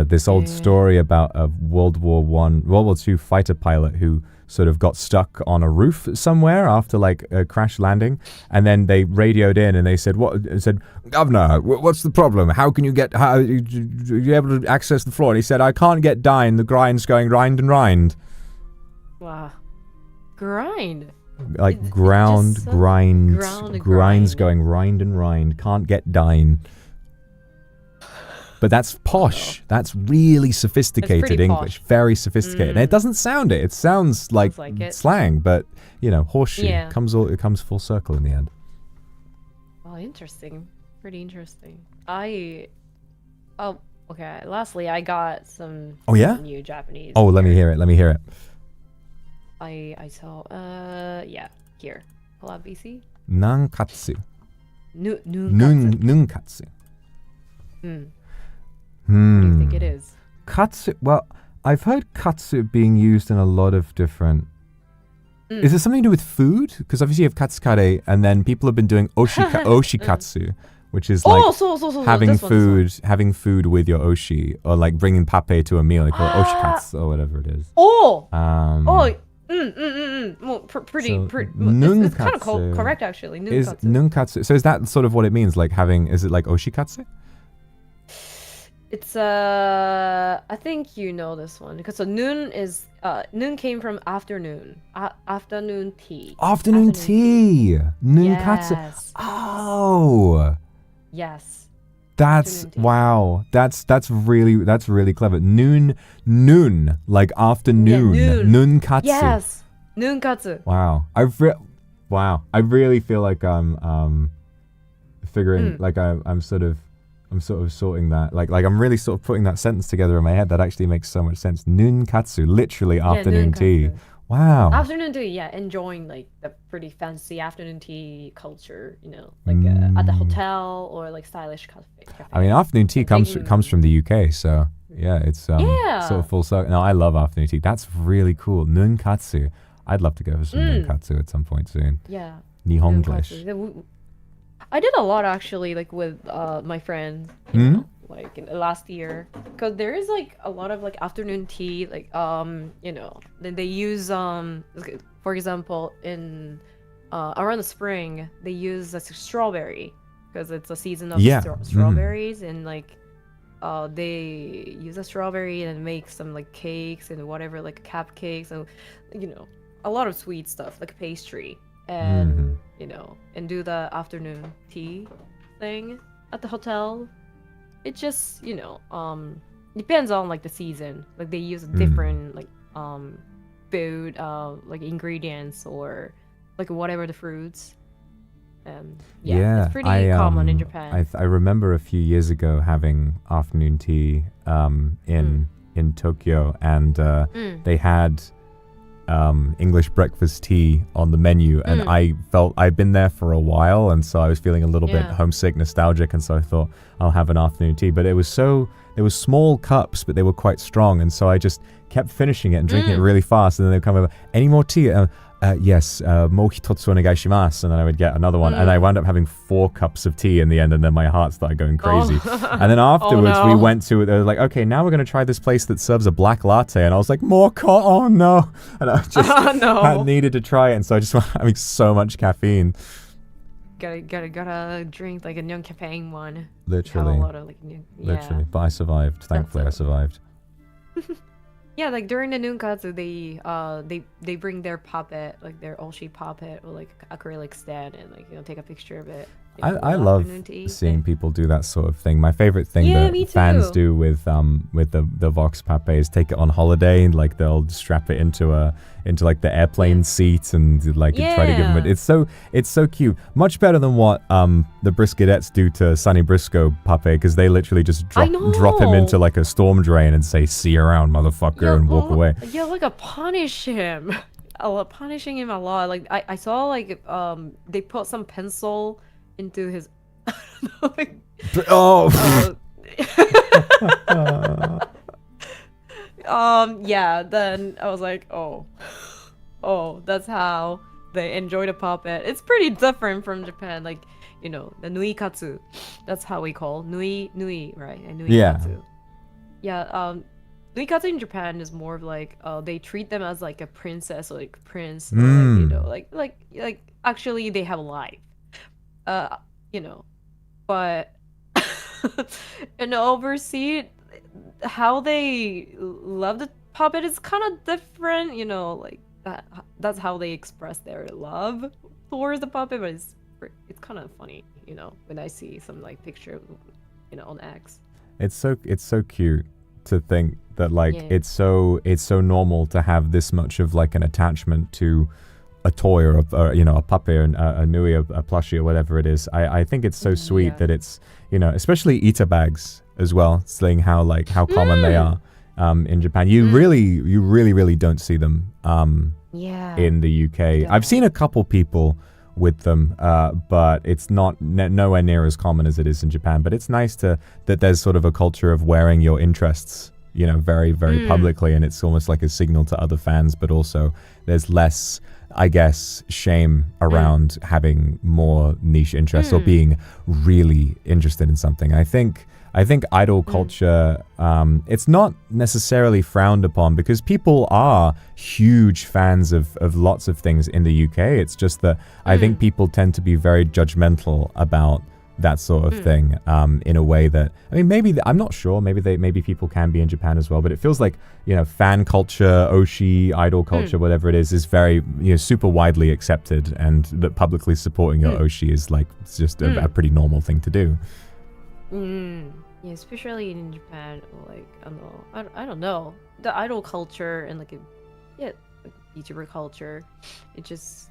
this old story about a World War II fighter pilot who sort of got stuck on a roof somewhere after like a crash landing, and then they radioed in and they said, Governor, what's the problem? How can you you able to access the floor? And he said, I can't get down, the grind's going rind and rind. Wow. Grind. Like grind's going rind and rind, can't get down. But that's posh. That's really sophisticated English. Posh. Very sophisticated. And it doesn't sound it. It sounds like slang, but horseshoe. Yeah. It comes full circle in the end. Oh, interesting. Pretty interesting. Okay. Lastly, I got some new Japanese. Oh, let me hear it. I saw here. Collab BC. Nankatsu. Nunkatsu. What do you think it is? Katsu. Well, I've heard katsu being used in a lot of different. Is it something to do with food? Because obviously you have katsukare, and then people have been doing oshikatsu, which is like having food with your oshi, or like bringing pape to a meal. They call it oshikatsu or whatever it is. Pretty. Nunkatsu. It's kind of correct actually. Nunkatsu. So is that sort of what it means? Like is it like oshikatsu? It's I think you know this one because noon came from afternoon. Afternoon tea. Afternoon tea. Nunkatsu. Yes. Oh. Yes. That's wow. That's really clever. Noon like afternoon. Yeah, noon. Nunkatsu. Yes. Nunkatsu. Wow. I really feel like I'm figuring like I'm sort of sorting that like I'm really sort of putting that sentence together in my head. That actually makes so much sense. Nunkatsu, literally afternoon tea. Wow. Afternoon tea, yeah, enjoying like the pretty fancy afternoon tea culture, like at the hotel or like stylish cafe. I mean, afternoon tea comes taking- from the UK, so yeah, it's sort Yeah. of full circle. No, I love afternoon tea. That's really cool. Nunkatsu. I'd love to go for some nunkatsu at some point soon. Yeah. Nihonglish. I did a lot actually, like with my friends, like in the last year, because there is like a lot of like afternoon tea, like then they use for example in around the spring they use a strawberry because it's a season of strawberries and like they use a strawberry and make some like cakes and whatever, like cupcakes and a lot of sweet stuff like pastry and and do the afternoon tea thing at the hotel. It just depends on like the season, like they use different like food like ingredients or like whatever the fruits. It's pretty common in Japan. I remember a few years ago having afternoon tea in Tokyo, and they had English breakfast tea on the menu, and I felt I'd been there for a while, and so I was feeling a little bit homesick, nostalgic, and so I thought I'll have an afternoon tea. But there was small cups, but they were quite strong, and so I just kept finishing it and drinking it really fast, and then they'd come over, any more tea? Yes, mo hitotsu onegaishimasu, and then I would get another one, and I wound up having 4 cups of tea in the end, and then my heart started going crazy. And then afterwards, we went to, they were like, okay, now we're going to try this place that serves a black latte, and I was like, oh no, and I just I needed to try it, and so I just was having so much caffeine. Gotta drink like a non-caffeine one. Literally. Have a lot of, like, Literally, but I survived. Thankfully, I survived. Yeah, like during the Nunkatsu, they bring their puppet, like their oshi puppet, or like acrylic stand, and like take a picture of it. I love seeing people do that sort of thing. My favorite thing that fans do with the Vox Pape is take it on holiday, and like they'll strap it into like the airplane seat and like try to give them it's so cute. Much better than what the Briskedettes do to Sonny Briscoe Pape, because they literally just drop him into like a storm drain and say, "See you around, motherfucker," and walk away. Yeah, like punishing him a lot. Like I saw like they put some pencil into his then I was like, oh, that's how they enjoy the puppet. It's pretty different from Japan, like the nui katsu, that's how we call nui, right? And nui katsu. Nui katsu in Japan is more of like they treat them as like a princess or like prince, or, like actually they have a life. But in overseas, how they love the puppet is kind of different, like that's how they express their love towards the puppet. But it's kind of funny, when I see some like picture, on X. It's so cute to think that like it's so normal to have this much of like an attachment to a toy or a puppy or a nui, a plushie or whatever it is. I think it's so sweet that it's especially Ita bags as well, seeing how common they are in Japan. You really don't see them in the UK. I've seen a couple people with them, but it's not nowhere near as common as it is in Japan. But it's nice that there's sort of a culture of wearing your interests very publicly, and it's almost like a signal to other fans, but also there's less, I guess, shame around having more niche interests or being really interested in something. I think idol culture, it's not necessarily frowned upon because people are huge fans of lots of things in the UK. It's just that I think people tend to be very judgmental about that sort of thing, in a way that, I mean, maybe I'm not sure. Maybe people can be in Japan as well, but it feels like fan culture, oshi, idol culture, whatever it is very super widely accepted, and that publicly supporting your oshi is like it's just a pretty normal thing to do. Yeah, especially in Japan, like I don't know, the idol culture and like YouTuber culture, it just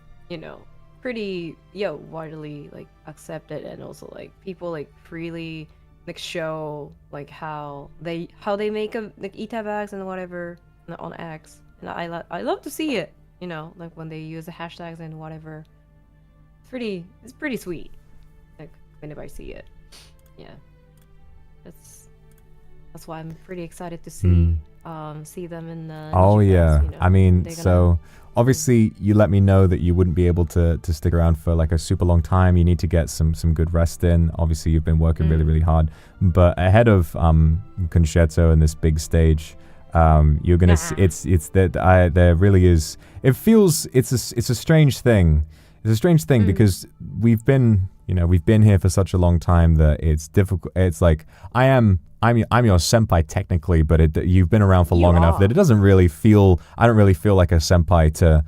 pretty widely like accepted, and also like people like freely like show like how they make like Ita bags and whatever on X, and I love to see it. you know, like when they use the hashtags and whatever. It's pretty sweet. Like whenever I see it. Yeah. That's why I'm pretty excited to see them in the Oh Niji yeah. Fest, you know. I mean, They're gonna- so obviously you let me know that you wouldn't be able to stick around for like a super long time. You need to get some good rest in. Obviously you've been working really, really hard. But ahead of Concerto and this big stage, you're gonna see, it's that there really is, it feels it's a strange thing. It's a strange thing because we've been here for such a long time that it's difficult. It's like I'm your senpai technically, but you've been around for long enough that it doesn't really feel. I don't really feel like a senpai to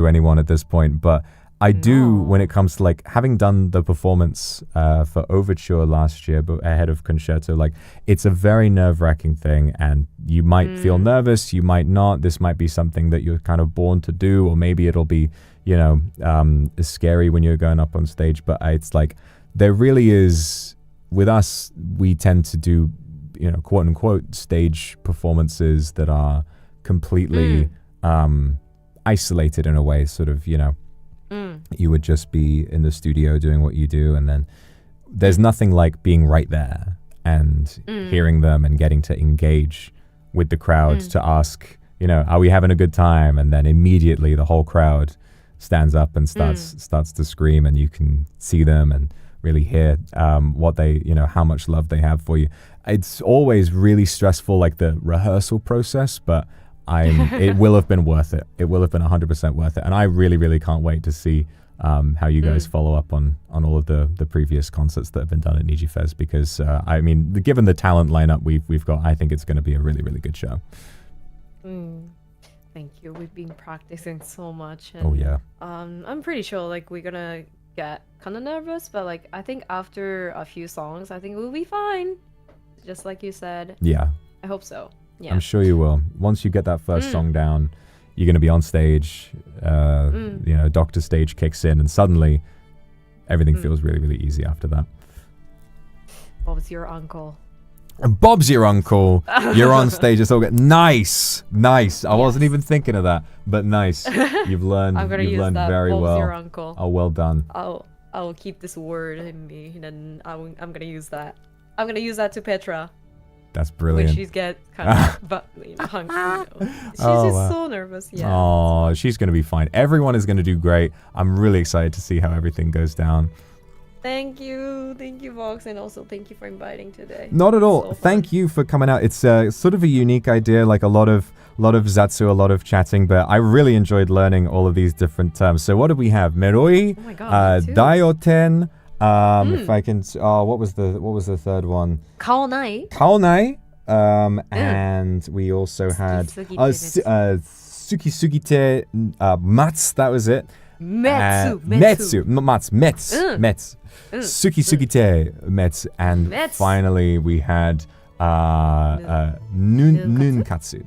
anyone at this point. But I do when it comes to like having done the performance for Overture last year, but ahead of Concerto. Like it's a very nerve-wracking thing, and you might feel nervous, you might not. This might be something that you're kind of born to do, or maybe it'll be scary when you're going up on stage. But it's like there really is. With us, we tend to do, quote unquote, stage performances that are completely isolated in a way, sort of, you would just be in the studio doing what you do. And then there's nothing like being right there and hearing them and getting to engage with the crowd to ask, are we having a good time? And then immediately the whole crowd stands up and starts to scream, and you can see them and really hear what they, how much love they have for you. It's always really stressful, like the rehearsal process, but it will have been worth it. It will have been 100% worth it. And I really, really can't wait to see how you guys follow up on all of the previous concerts that have been done at Niji Fest, because I mean, given the talent lineup we've got, I think it's going to be a really, really good show. Thank you. We've been practicing so much. And, Oh yeah. I'm pretty sure like we're gonna get kind of nervous, but like I think after a few songs, I think we'll be fine. Just like you said. Yeah. I hope so. Yeah. I'm sure you will. Once you get that first song down, you're going to be on stage, Doctor Stage kicks in, and suddenly everything feels really, really easy after that. Bob's your uncle. And Bob's your uncle. You're on stage. It's all good. Nice. I wasn't even thinking of that, but nice. You've learned. You've learned very Bob's well. Your uncle. Oh, well done. I'll keep this word in me, and then I'm gonna use that. I'm gonna use that to Petra. That's brilliant. When she gets kind of hungry. She's just so nervous. Yeah. Oh, she's gonna be fine. Everyone is gonna do great. I'm really excited to see how everything goes down. Thank you, Vox, and also thank you for inviting today. Not at all. So Thank you for coming out. It's sort of a unique idea, like a lot of Zatsu, a lot of chatting, but I really enjoyed learning all of these different terms. So what do we have? Meroi, Oh my God, me too. Daioten. If I can. What was the third one? Kaonai. Kaonai. And we also had Suki Sugite Mats. That was it. Metsu. Suki Sugite Mets, and finally we had Nunkatsu.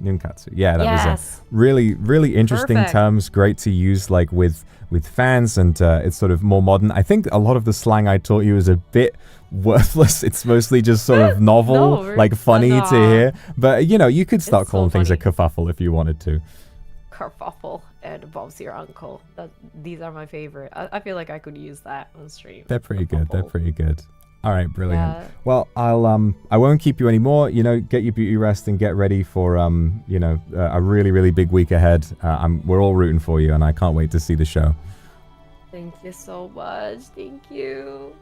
Yeah, that was a really, really interesting terms. Great to use like with fans, and it's sort of more modern. I think a lot of the slang I taught you is a bit worthless. It's mostly just sort of novel, like funny to hear. But you could start calling things a kerfuffle if you wanted to. Kerfuffle and Bob's your uncle. These are my favorite. I feel like I could use that on stream. They're pretty good. All right, brilliant. Yeah. Well, I won't keep you anymore. Get your beauty rest and get ready for a really, really big week ahead. We're all rooting for you, and I can't wait to see the show. Thank you so much. Thank you.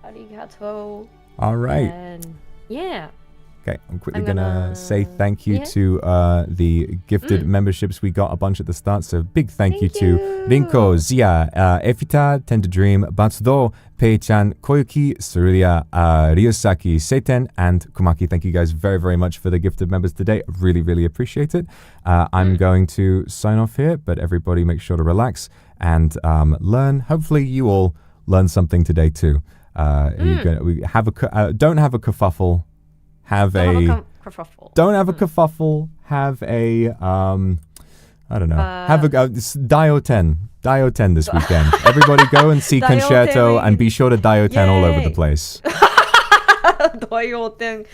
Arigato. All right. And yeah. Okay, I'm quickly gonna say thank you to the gifted memberships. We got a bunch at the start, so big thank you to Rinko, Zia, Efita, Tend to Dream, Batsudo, Pei-chan, Koyuki, Surulia, Ryosaki, Seiten, and Kumaki. Thank you guys very, very much for the gifted members today. Really, really appreciate it. I'm going to sign off here, but everybody make sure to relax and learn. Hopefully you all learn something today too. We have don't have a kerfuffle. Don't have a kerfuffle. Have a I don't know. Have a Daioten this weekend. Everybody go and see Concerto and be sure to Daioten all over the place. Daioten.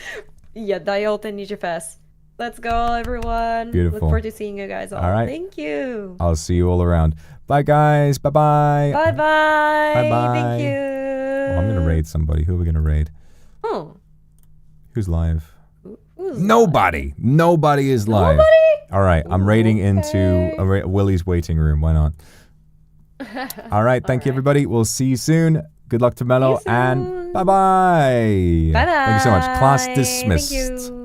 Yeah, Daioten Niji Fest. Let's go, everyone. Beautiful. Look forward to seeing you guys all. All right. Thank you. I'll see you all around. Bye, guys. Bye-bye. Bye-bye. Bye-bye. Thank you. Oh, I'm going to raid somebody. Who are we going to raid? Oh. Who's live? Who's Nobody. Nobody is live. Nobody? All right. I'm raiding into Willie's waiting room. Why not? All right. Thank you, everybody. We'll see you soon. Good luck to Mello. See you And soon. bye-bye. Bye-bye. Thank you so much. Class dismissed. Thank you.